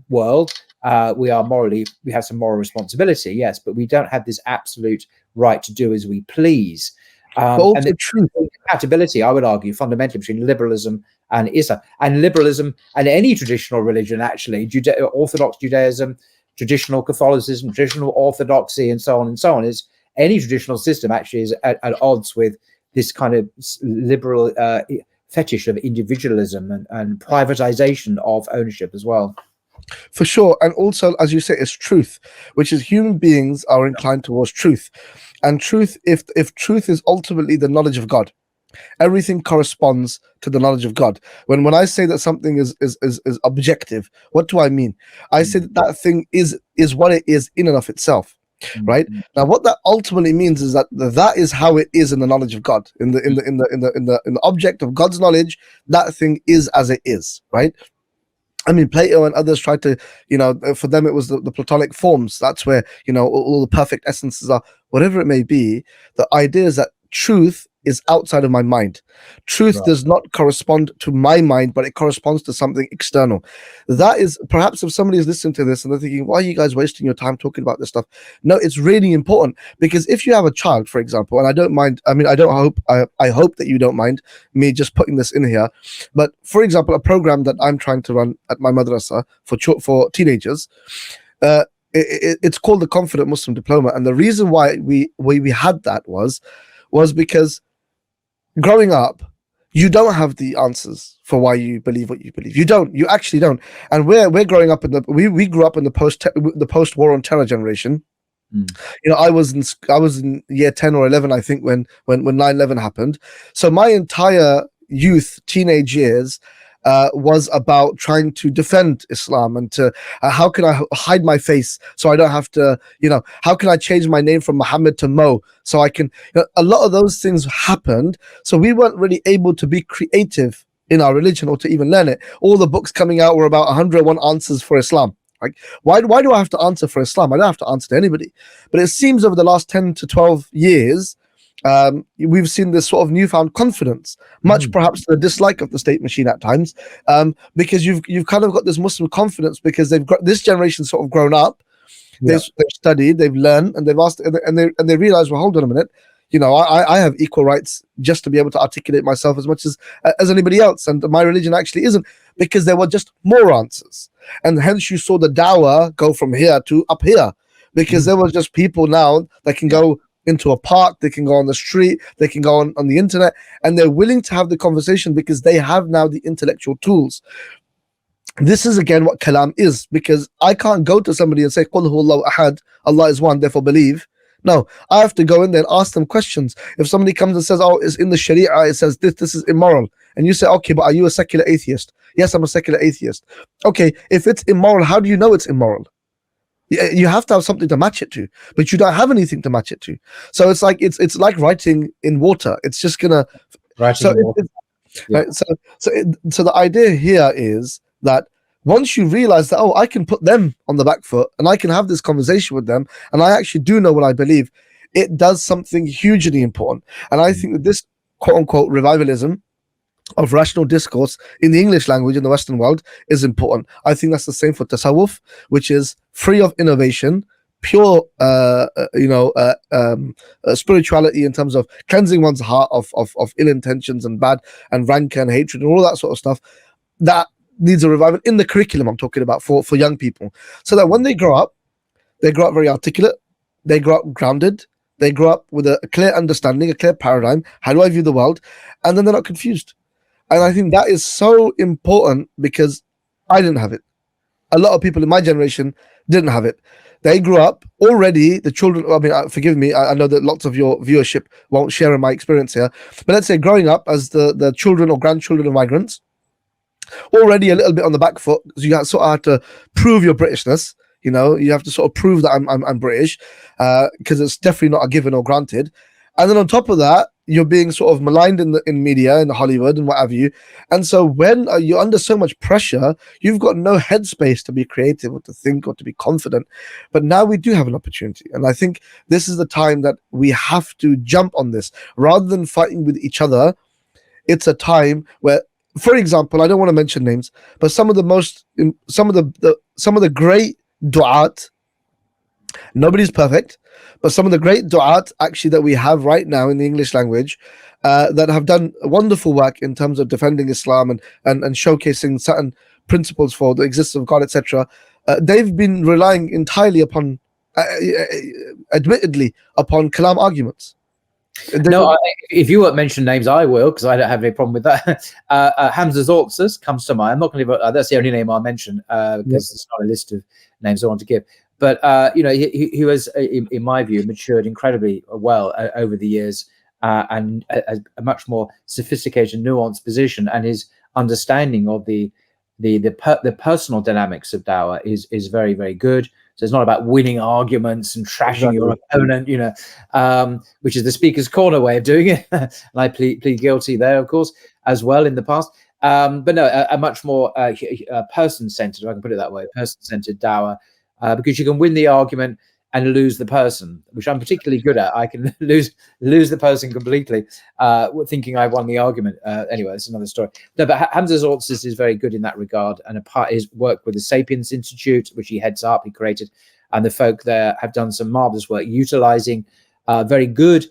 world. We have some moral responsibility, yes, but we don't have this absolute right to do as we please. And the true compatibility, I would argue, fundamentally between liberalism and Islam, and liberalism and any traditional religion, actually, Orthodox Judaism, traditional Catholicism, traditional Orthodoxy, and so on, is any traditional system actually is at odds with this kind of liberal fetish of individualism and privatization of ownership as well. For sure. And also, as you say, it's truth, which is human beings are inclined towards truth. And truth, if truth is ultimately the knowledge of God, everything corresponds to the knowledge of God. When I say that something is objective, what do I mean? I say that thing is what it is in and of itself. Right now, what that ultimately means is that is how it is in the knowledge of God, in the object of God's knowledge. That thing is as it is, right? I mean, Plato and others tried to, for them it was the Platonic forms. That's where all the perfect essences are. Whatever it may be, the idea is that truth is outside of my mind. Truth does not correspond to my mind, but it corresponds to something external. That is, perhaps if somebody is listening to this and they're thinking, why are you guys wasting your time talking about this stuff? No, it's really important, because if you have a child, for example, and I don't mind, I mean, I hope that you don't mind me just putting this in here, but for example, a program that I'm trying to run at my madrasa for teenagers, it's called the Confident Muslim Diploma. And the reason why we had that was because growing up, you don't have the answers for why you believe what you believe. You actually don't. And we're growing up we grew up in the post war on terror generation. You know, I was in year 10 or 11, I think, when 9/11 happened. So my entire teenage years was about trying to defend Islam and to how can I hide my face so I don't have to, how can I change my name from Muhammad to Mo so I can, a lot of those things happened. So we weren't really able to be creative in our religion or to even learn it. All the books coming out were about 101 answers for Islam. Like, why do I have to answer for Islam? I don't have to answer to anybody. But it seems over the last 10 to 12 years, we've seen this sort of newfound confidence, much perhaps to the dislike of the state machine at times, because you've kind of got this Muslim confidence because this generation sort of grown up, they've studied, they've learned, and they've asked, and they realize, well, hold on a minute, I have equal rights just to be able to articulate myself as much as anybody else, and my religion actually isn't, because there were just more answers, and hence you saw the dawah go from here to up here, because there were just people now that can go into a park, they can go on the street, they can go on the internet, and they're willing to have the conversation because they have now the intellectual tools. This is again what Kalam is, because I can't go to somebody and say, Qul huwallahu ahad, Allah is one, therefore believe. No, I have to go in there and ask them questions. If somebody comes and says, oh, it's in the Sharia, it says this is immoral. And you say, okay, but are you a secular atheist? Yes, I'm a secular atheist. Okay, if it's immoral, how do you know it's immoral? You have to have something to match it to, but you don't have anything to match it to. So it's like like writing in water. It's just gonna. So the idea here is that once you realize that, oh, I can put them on the back foot and I can have this conversation with them, and I actually do know what I believe, it does something hugely important. And I think that this quote unquote revivalism of rational discourse in the English language in the Western world is important. I think that's the same for tasawwuf, which is free of innovation, pure spirituality in terms of cleansing one's heart of ill intentions and bad and rancor and hatred and all that sort of stuff. That needs a revival in the curriculum I'm talking about for young people, so that when they grow up very articulate, they grow up grounded, they grow up with a clear understanding, a clear paradigm. How do I view the world? And then they're not confused. And I think that is so important, because I didn't have it. A lot of people in my generation didn't have it. They grew up already, the children, I mean, forgive me, I know that lots of your viewership won't share in my experience here, but let's say growing up as the children or grandchildren of migrants, already a little bit on the back foot, because you sort of have to prove your Britishness. You have to sort of prove that I'm British, because it's definitely not a given or granted. And then on top of that, you're being sort of maligned in media, in Hollywood and what have you. And so when you're under so much pressure, you've got no headspace to be creative or to think or to be confident. But now we do have an opportunity. And I think this is the time that we have to jump on this. Rather than fighting with each other, it's a time where, for example, I don't want to mention names, but some of the great du'at, nobody's perfect, but some of the great du'at actually that we have right now in the English language that have done wonderful work in terms of defending Islam and showcasing certain principles for the existence of God, etc. They've been relying entirely upon, admittedly, upon Kalam arguments. If you won't mention names, I will, because I don't have any problem with that. Hamza Zorxas comes to mind. I'm not going to. That's the only name I'll mention, because it's not a list of names I want to give. But he was, in my view, matured incredibly well over the years, and a much more sophisticated, nuanced position, and his understanding of the personal dynamics of dawah is very, very good. So it's not about winning arguments and trashing your opponent, which is the speaker's corner way of doing it. And I plead guilty there, of course, as well in the past. But no, a much more person-centered, if I can put it that way, person-centered dawah, because you can win the argument and lose the person, which I'm particularly good at. I can lose the person completely, thinking I won the argument. Anyway, that's another story. No, but Hamza Zortzis is very good in that regard, and a part his work with the Sapiens Institute, which he heads up, he created, and the folk there have done some marvelous work utilizing very good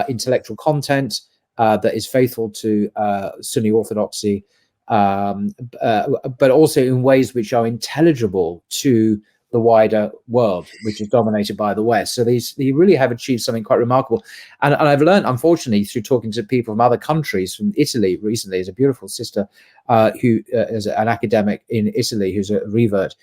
intellectual content that is faithful to Sunni orthodoxy, but also in ways which are intelligible to the wider world, which is dominated by the West. So they really have achieved something quite remarkable. And I've learned, unfortunately, through talking to people from other countries, from Italy recently, there's a beautiful sister who is an academic in Italy who's a revert.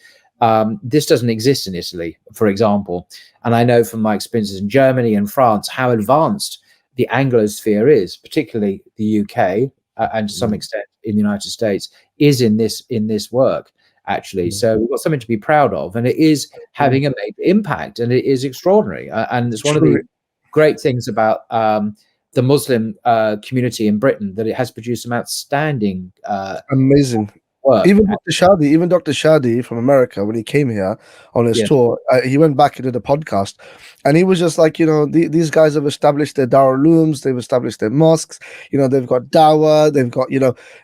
This doesn't exist in Italy, for example. And I know from my experiences in Germany and France how advanced the Anglosphere is, particularly the UK, and to some extent in the United States, is in this work, actually. So we've got something to be proud of, and it is having a major impact, and it is extraordinary. And it's one of the great things about the Muslim community in Britain, that it has produced some outstanding amazing work. Even Dr. Shadi from America, when he came here on his tour, he went back and did a podcast, and he was just like, these guys have established their Darulooms, they've established their mosques, they've got dawah, they've got,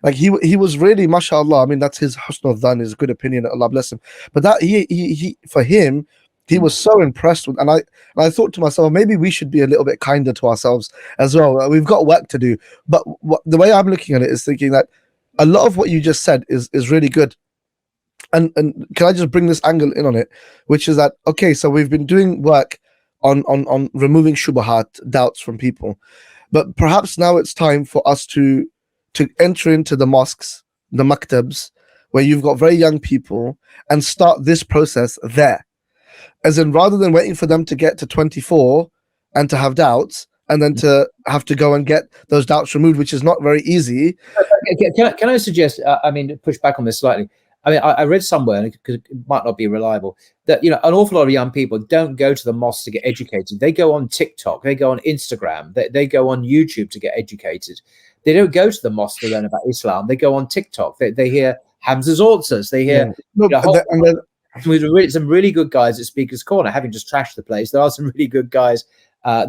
like he was really, mashallah. I mean, that's his husn al-dhan, his good opinion, Allah bless him. But that he for him, he was so impressed with, and I thought to myself, maybe we should be a little bit kinder to ourselves as well. We've got work to do. But the way I'm looking at it is thinking that a lot of what you just said is really good. And can I just bring this angle in on it, which is that, okay, so we've been doing work on removing shubahat, doubts from people, but perhaps now it's time for us to enter into the mosques, the maktabs, where you've got very young people, and start this process there. As in, rather than waiting for them to get to 24 and to have doubts, and then to have to go and get those doubts removed, which is not very easy. Can I suggest, push back on this slightly? I mean, I read somewhere, because it might not be reliable, that, an awful lot of young people don't go to the mosque to get educated. They go on TikTok, they go on Instagram, they go on YouTube to get educated. They don't go to the mosque to learn about Islam. They go on TikTok. They hear Hamza Zortzis. They hear some really good guys at Speaker's Corner, having just trashed the place. There are some really good guys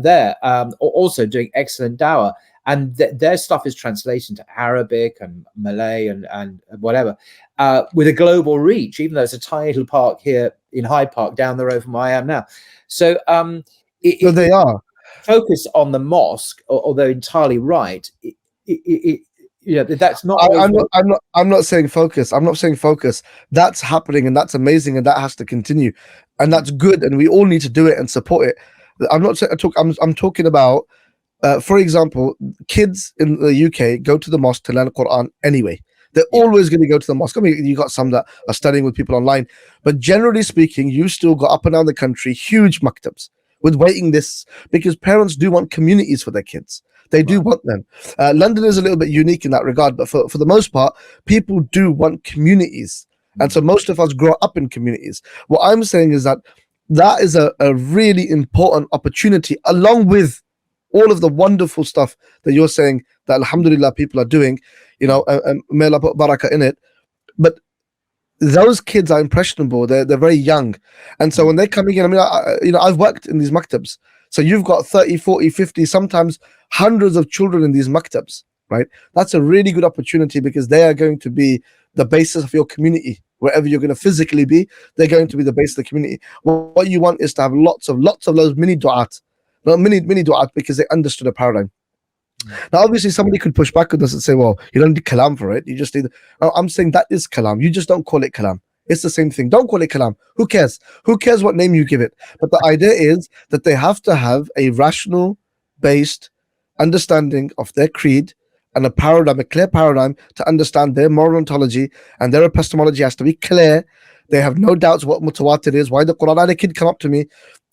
there, also doing excellent dawah, and their stuff is translated into Arabic and Malay and whatever, with a global reach, even though it's a tiny little park here in Hyde Park down the road from where I am now. So they are focus on the mosque, although entirely right. That's not. I'm not saying focus. I'm not saying focus. That's happening, and that's amazing, and that has to continue, and that's good, and we all need to do it and support it. I'm not saying I'm talking about, for example, kids in the UK go to the mosque to learn the Quran anyway. They're always going to go to the mosque. I mean, you got some that are studying with people online, but generally speaking, you still got up and down the country huge maktabs with waiting lists, because parents do want communities for their kids. They do want them. London is a little bit unique in that regard, but for the most part, people do want communities. And so most of us grow up in communities. What I'm saying is that is a really important opportunity, along with all of the wonderful stuff that you're saying that alhamdulillah people are doing, and may Allah put barakah in it. But those kids are impressionable. They're very young. And so when they're coming in, I've worked in these maktabs. So you've got 30, 40, 50, sometimes hundreds of children in these maktabs, right? That's a really good opportunity, because they are going to be the basis of your community. Wherever you're going to physically be, they're going to be the base of the community. What you want is to have lots of those mini du'at, not mini du'at, because they understood a paradigm. Now, obviously, somebody could push back on this and say, well, you don't need kalam for it. You just need. I'm saying that is kalam. You just don't call it kalam. It's the same thing. Don't call it kalam. Who cares? Who cares what name you give it? But the idea is that they have to have a rational based understanding of their creed, and a clear paradigm to understand their moral ontology, and their epistemology has to be clear. They have no doubts what mutawatir is, why the Quran. I had a kid come up to me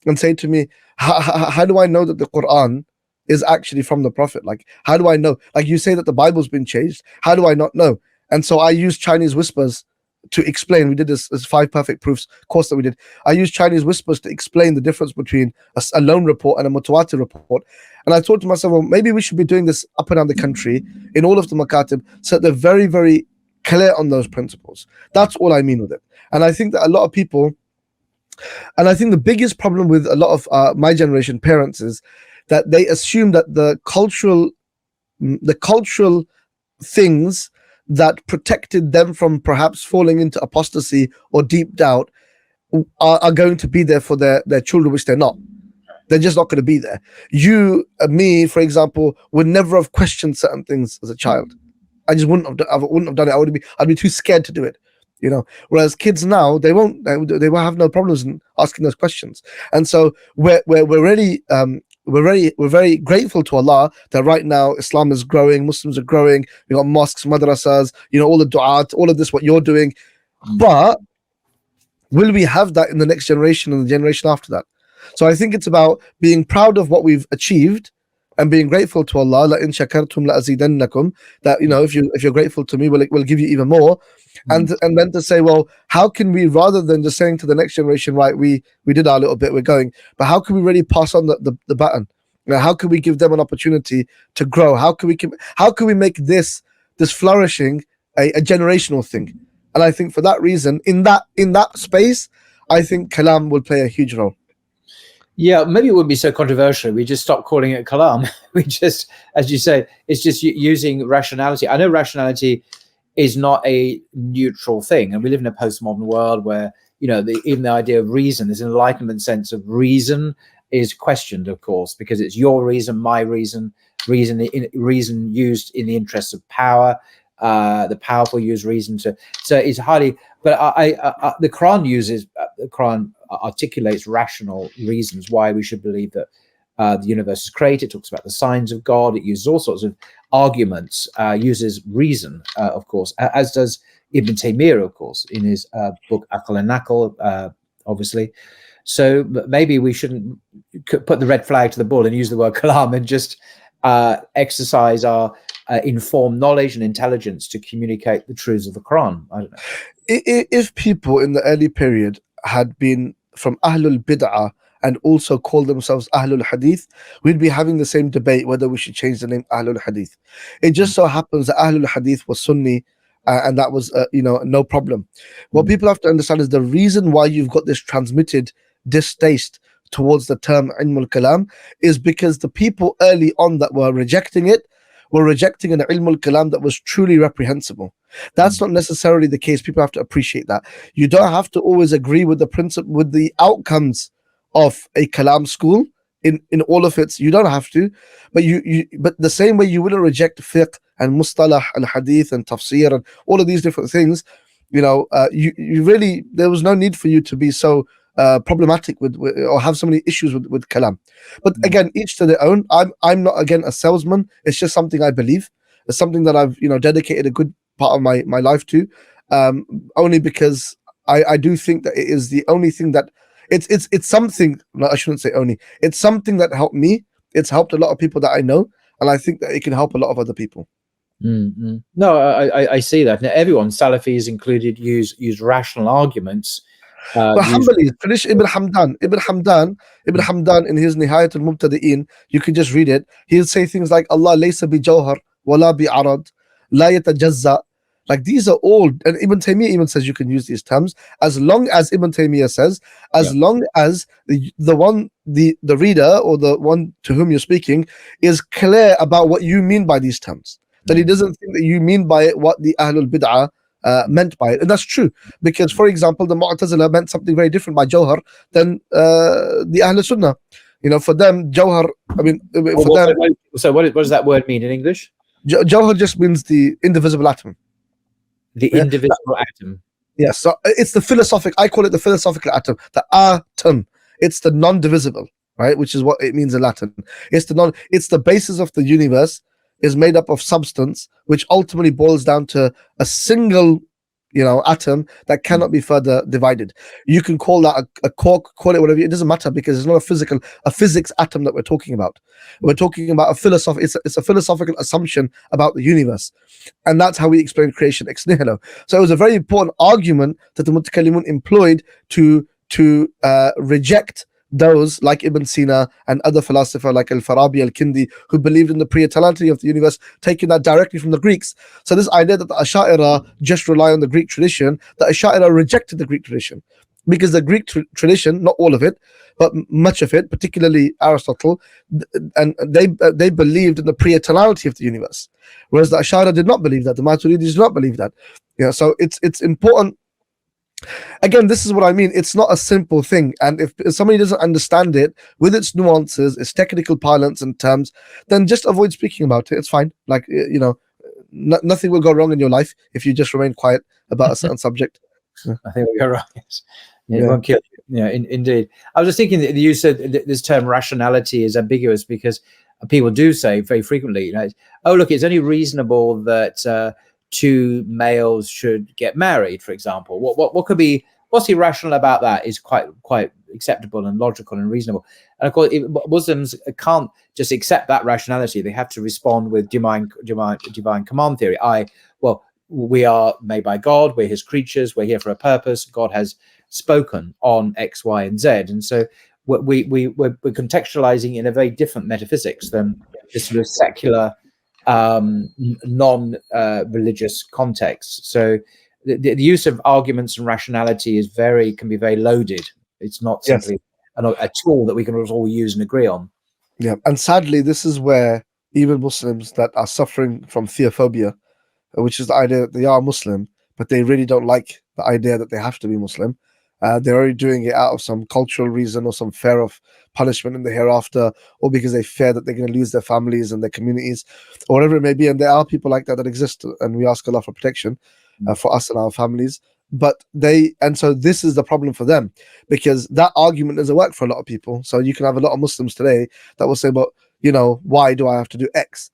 and say to me, how do I know that the Quran is actually from the Prophet? Like, how do I know? Like, you say that the Bible's been changed. How do I not know? And so I used Chinese whispers to explain. We did this 5 perfect proofs course that we did. I used Chinese whispers to explain the difference between a lone report and a mutawatir report. And I thought to myself, well, maybe we should be doing this up and down the country in all of the makatib, so that they're very, very clear on those principles. That's all I mean with it. And I think that a lot of people And I think the biggest problem with a lot of my generation parents is that they assume that the cultural things that protected them from perhaps falling into apostasy or deep doubt are going to be there for their children, which they're not. They're just not going to be there. You, me, for example, would never have questioned certain things as a child. I just wouldn't have done it. I'd be too scared to do it. Whereas kids now, they won't have no problems in asking those questions. And so we're very grateful to Allah that right now Islam is growing, Muslims are growing. We got mosques, madrasas, all the du'at, all of this, what you're doing. But will we have that in the next generation and the generation after that? So I think it's about being proud of what we've achieved and being grateful to Allah. La in shakartum la azidannakum. That if you're grateful to me, we'll give you even more. And then to say, well, how can we, rather than just saying to the next generation, right, we did our little bit, we're going, but how can we really pass on the baton? How can we give them an opportunity to grow? How can we make this flourishing a generational thing? And I think for that reason, in that space, I think Kalam will play a huge role. Yeah, maybe it wouldn't be so controversial. We just stop calling it Kalam. We just, as you say, it's just using rationality. I know rationality is not a neutral thing, and we live in a postmodern world where even the idea of reason, this enlightenment sense of reason, is questioned, of course, because it's your reason, my reason, reason used in the interests of power. The powerful use reason to. So it's highly. But the Quran articulates rational reasons why we should believe that the universe is created. It talks about the signs of God. It uses all sorts of arguments. Uses reason, of course, as does Ibn Taymiyyah, of course, in his book Aql and Naql, obviously. So maybe we shouldn't put the red flag to the bull and use the word kalam and just exercise our informed knowledge and intelligence to communicate the truths of the Quran. I don't know. If people in the early period had been from Ahlul Bid'ah and also called themselves Ahlul Hadith, we'd be having the same debate whether we should change the name Ahlul Hadith. It just so happens that Ahlul Hadith was Sunni, and that was no problem. What people have to understand is the reason why you've got this transmitted distaste towards the term Ilmul Kalam is because the people early on that were rejecting it were rejecting an Ilmul Kalam that was truly reprehensible. That's not necessarily the case. People have to appreciate that. You don't have to always agree with the principle, with the outcomes of a Kalam school in all of its. You don't have to, but but the same way you wouldn't reject fiqh and mustalah and hadith and tafsir and all of these different things. You really, there was no need for you to be so problematic with or have so many issues with Kalam. But again, each to their own. I'm not, again, a salesman. It's just something I believe. It's something that I've dedicated a good part of my life to, only because I do think that it is the only thing that it's something. I shouldn't say only. It's something that helped me. It's helped a lot of people that I know, and I think that it can help a lot of other people. No, I see that. Now, everyone, Salafis included, use rational arguments. But Hanbali, finish Ibn Hamdan in his Nihayat al-Mubtadi'in, you can just read it. He'll say things like Allah laysa bi jawhar wala bi arad la yatajazza. Like, these are all, and Ibn Taymiyyah even says you can use these terms, as long as Ibn Taymiyyah says, long as the reader or the one to whom you're speaking is clear about what you mean by these terms. That he doesn't think that you mean by it what the Ahlul Bid'ah meant by it. And that's true, because, for example, the Mu'tazila meant something very different by Jawhar than the Ahlul Sunnah. For them, Jawhar, so what does that word mean in English? Jawhar just means the indivisible atom. The indivisible atom. Yes, so it's the philosophic, I call it the philosophical atom, the atom. It's the non-divisible, right? Which is what it means in Latin. It's the basis of the universe, is made up of substance, which ultimately boils down to a single, atom that cannot be further divided. You can call that a quark, call it whatever. It doesn't matter, because it's not a physics atom that we're talking about. We're talking about it's a philosophical assumption about the universe, and that's how we explain creation ex nihilo. So it was a very important argument that the Mutakallimun employed to reject those like Ibn Sina and other philosophers like Al-Farabi, Al-Kindi, who believed in the pre-eternality of the universe, taking that directly from the Greeks. So this idea that the Asha'ira just rely on the Greek tradition, the Asha'ira rejected the Greek tradition. because the Greek tradition, not all of it, but much of it, particularly Aristotle, and they believed in the pre-eternality of the universe, whereas the Ash'ari did not believe that. The Maturidis did not believe that. So it's important. Again, this is what I mean. It's not a simple thing, and if somebody doesn't understand it with its nuances, its technical parlance and terms, then just avoid speaking about it. It's fine. Like nothing will go wrong in your life if you just remain quiet about a certain subject. I think you're right. Yeah, it Yeah. won't kill you. Yeah, indeed. I was just thinking that you said this term rationality is ambiguous because people do say very frequently, oh, look, it's only reasonable that two males should get married, for example. What could be, what's irrational about that is quite acceptable and logical and reasonable. And of course, Muslims can't just accept that rationality. They have to respond with divine command theory. We are made by God. We're his creatures. We're here for a purpose. God has spoken on X, Y, and Z. And so we're contextualizing in a very different metaphysics than this sort of secular, non-religious context. So the use of arguments and rationality can be very loaded. It's not simply a tool that we can all use and agree on. Yeah, and sadly, this is where even Muslims that are suffering from theophobia, which is the idea that they are Muslim, but they really don't like the idea that they have to be Muslim. They're already doing it out of some cultural reason or some fear of punishment in the hereafter, or because they fear that they're going to lose their families and their communities, or whatever it may be. And there are people like that exist, and we ask Allah for protection for us and our families. And so this is the problem for them, because that argument doesn't work for a lot of people. So you can have a lot of Muslims today that will say, but why do I have to do X?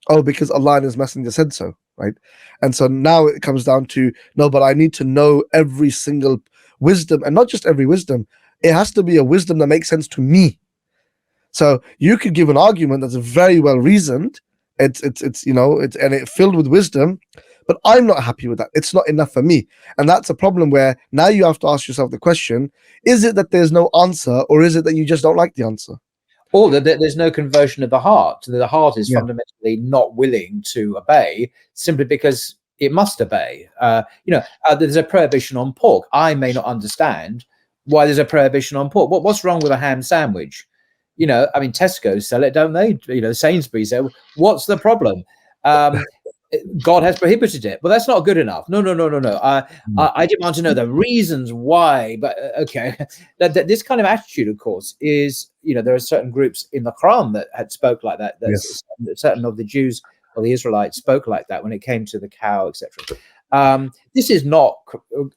Oh, because Allah and his messenger said so, right? And so now it comes down to, no, but I need to know every single wisdom, and not just every wisdom. It has to be a wisdom that makes sense to me. So you could give an argument that's very well reasoned. It's filled with wisdom, but I'm not happy with that. It's not enough for me. And that's a problem where now you have to ask yourself the question, is it that there's no answer, or is it that you just don't like the answer? Or that there's no conversion of the heart. The heart is fundamentally not willing to obey simply because it must obey. There's a prohibition on pork. I may not understand why there's a prohibition on pork. What's wrong with a ham sandwich? Tesco sell it, don't they? Sainsbury's. What's the problem? God has prohibited it. Well, that's not good enough. No. I demand to know the reasons why. But okay, this kind of attitude, of course, is there are certain groups in the Quran that had spoke like that. Certain of the Jews or the Israelites spoke like that when it came to the cow, etc. This is not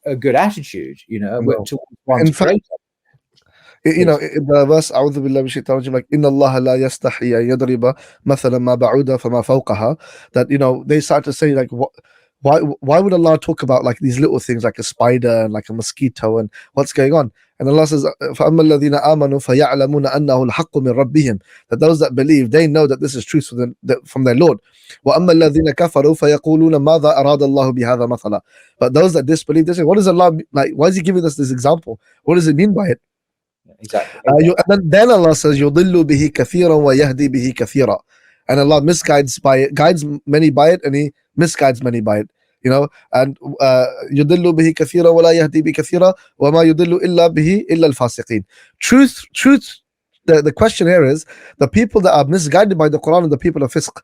a good attitude, towards one's creator. The verse أعوذ بالله من الشيطان الرجيم, like إن الله لا يستحي أن يضرب مثلا ما بعوضة فما فوقها, that they start to say, like, why would Allah talk about like these little things like a spider and like a mosquito and what's going on? And Allah says فأما الذين آمنوا فيعلمون أنه الحق من ربهم, that those that believe, they know that this is truth from their Lord. وأما الذين كفروا فيقولون ماذا أراد الله بهذا مثلا, but those that disbelieve, they say, what is Allah like? Why is he giving us this example? What does it mean by it? Exactly. And then Allah says, يُضِلُّ بِهِ كَثِيرًا وَيَهْدِي بِهِ كَثِيرًا, and Allah misguides by it, guides many by it, and he misguides many by it. And يُضِلُّ بِهِ كَثِيرًا وَلَا يَهْدِي بِهِ كَثِيرًا وَمَا يُضِلُّ إِلَّا بِهِ إِلَّا الْفَاسِقِينَ. Truth. The question here is, the people that are misguided by the Quran are the people of fisq.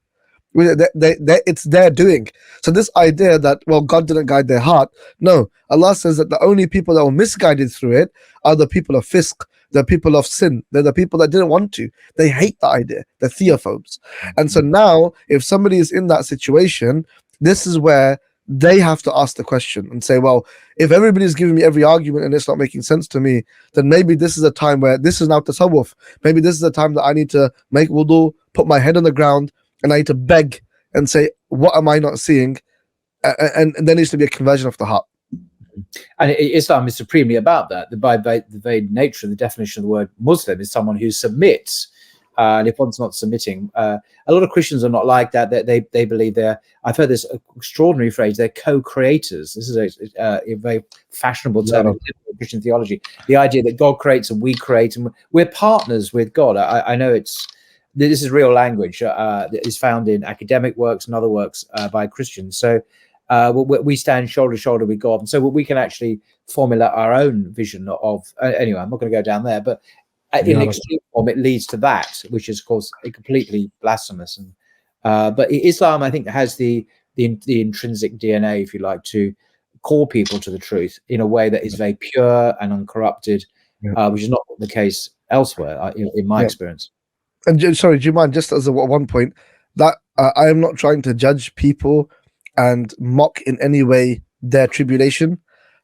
It's their doing. So this idea that, well, God didn't guide their heart, no, Allah says that the only people that were misguided through it are the people of fisq, the people of sin. They're the people that didn't want to. They hate the idea. They're theophobes. And so now, if somebody is in that situation, this is where they have to ask the question and say, well, if everybody's giving me every argument and it's not making sense to me, then maybe this is a time where this is now tasawwuf. Maybe this is a time that I need to make wudu, put my head on the ground, and I need to beg and say, what am I not seeing? And there needs to be a conversion of the heart. And Islam is supremely about that. By the very nature of the definition of the word Muslim is someone who submits. And if one's not submitting, a lot of Christians are not like that. They believe I've heard this extraordinary phrase, they're co-creators. This is a very fashionable term in Christian theology. The idea that God creates and we create, and we're partners with God. I know this is real language that is found in academic works and other works by Christians. So we stand shoulder to shoulder with God, and so we can actually formulate our own vision of. Anyway, I'm not going to go down there, but in extreme form, it leads to that, which is, of course, completely blasphemous. And but Islam, I think, has the intrinsic DNA, if you like, to call people to the truth in a way that is very pure and uncorrupted, which is not the case elsewhere, in my experience. And sorry, do you mind, just as one point, that I am not trying to judge people and mock in any way their tribulation,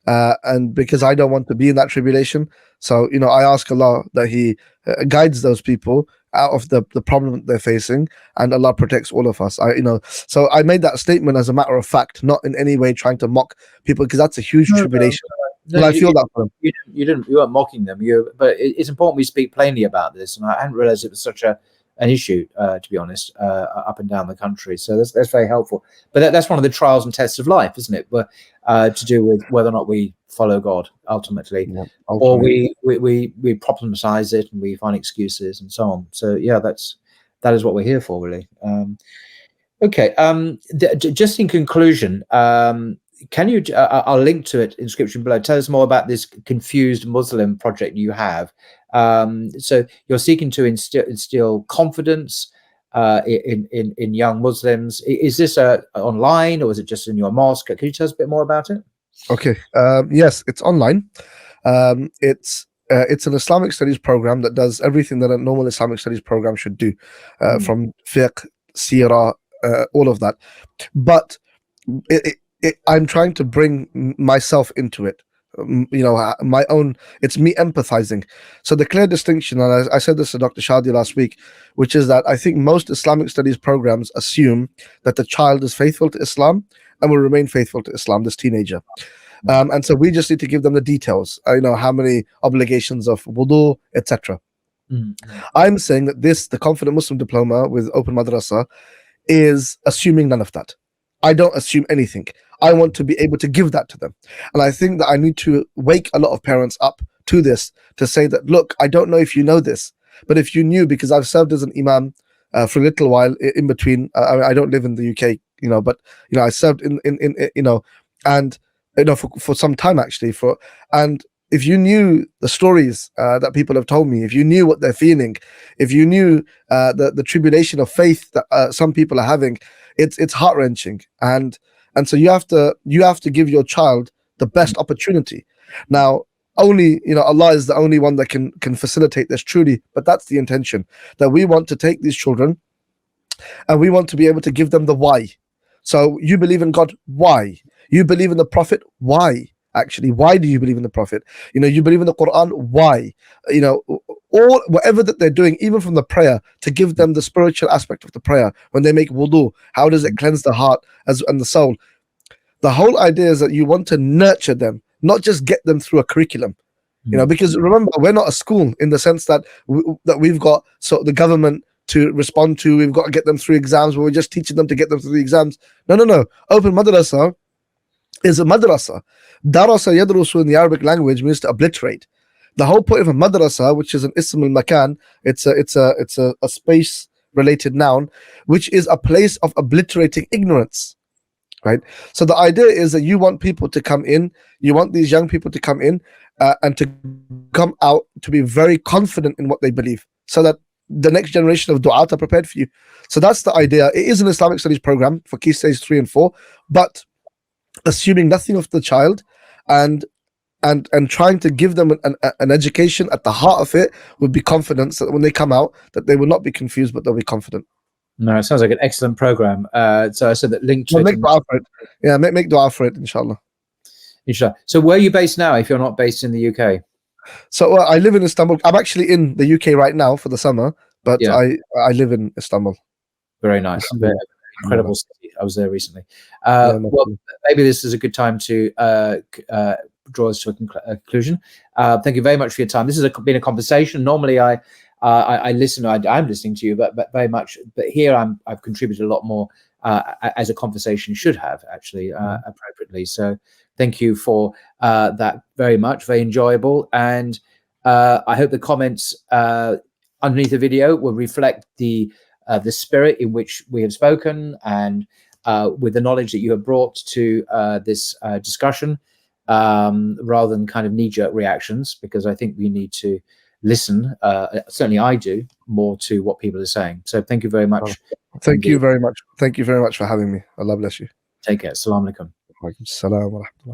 and because I don't want to be in that tribulation. So, I ask Allah that He guides those people out of the problem that they're facing, and Allah protects all of us. So I made that statement as a matter of fact, not in any way trying to mock people, because that's a huge tribulation. And I feel that for them. You weren't mocking them. But it's important we speak plainly about this, and I hadn't realised it was such an issue, to be honest, up and down the country. So that's very helpful. But that's one of the trials and tests of life, isn't it? But to do with whether or not we follow God ultimately, or we problematize it and we find excuses and so on. So that is what we're here for, really. Okay. Just in conclusion, can you? I'll link to it in description below. Tell us more about this confused Muslim project you have. So you're seeking to instill confidence in young Muslims. Is this online, or is it just in your mosque? Can you tell us a bit more about it? Okay. Yes, it's online. It's an Islamic studies program that does everything that a normal Islamic studies program should do, from fiqh, seerah, all of that. But I'm trying to bring myself into it. My own. It's me empathizing. So the clear distinction, and I said this to Dr. Shadi last week, which is that I think most Islamic studies programs assume that the child is faithful to Islam and will remain faithful to Islam, this teenager. And so we just need to give them the details, how many obligations of wudu, etc. I'm saying that the Confident Muslim Diploma with Open Madrasa is assuming none of that. I don't assume anything. I want to be able to give that to them. And I think that I need to wake a lot of parents up to this, to say that, look, I don't know if you know this, but if you knew, because I've served as an imam for a little while in between. I don't live in the UK, but I served in and for some time actually. And if you knew the stories that people have told me, if you knew what they're feeling, if you knew the tribulation of faith that some people are having, it's heart-wrenching. And so you have to give your child the best opportunity. Now, only Allah is the only one that can facilitate this truly, but that's the intention, that we want to take these children and we want to be able to give them the why. So you believe in God, why? You believe in the Prophet, why? Actually, why do you believe in the Prophet? You believe in the Quran, why? All whatever that they're doing, even from the prayer, to give them the spiritual aspect of the prayer. When they make wudu, how does it cleanse the heart and the soul? The whole idea is that you want to nurture them, not just get them through a curriculum. Because remember, we're not a school in the sense that we've got the government to respond to. We've got to get them through exams, where we're just teaching them to get them through the exams. No. Open Madrasa is a madrasa. Darasa yadrusu in the Arabic language means to obliterate. The whole point of a madrasa, which is an ism al-makan, it's a space related noun, which is a place of obliterating ignorance, right? So the idea is that you want people to come in, you want these young people to come in and to come out to be very confident in what they believe, so that the next generation of du'at are prepared for you. So that's the idea. It is an Islamic studies program for key stage 3 and 4, but assuming nothing of the child and trying to give them an education at the heart of it, would be confidence that when they come out, that they will not be confused, but they'll be confident. No, it sounds like an excellent program. So I said that link to make dua for it. Yeah, make dua for it, inshallah. Inshallah. So where are you based now, if you're not based in the UK? So I live in Istanbul. I'm actually in the UK right now for the summer, but I live in Istanbul. Very nice. Very incredible city. I was there recently. Well, maybe this is a good time to draw us to a conclusion. Thank you very much for your time. This has been a conversation. Normally I listen, I'm listening to you, but very much, but here I've contributed a lot more as a conversation should have, actually, appropriately. So thank you for that very much. Very enjoyable. And I hope the comments underneath the video will reflect the spirit in which we have spoken, and with the knowledge that you have brought to this discussion, rather than kind of knee-jerk reactions, because I think we need to listen, certainly I do, more to what people are saying. So thank you very much. Thank you very much. Thank you very much for having me. Allah bless you. Take care. Assalamu alaikum. Wa alaikum salam wa rahmatullah.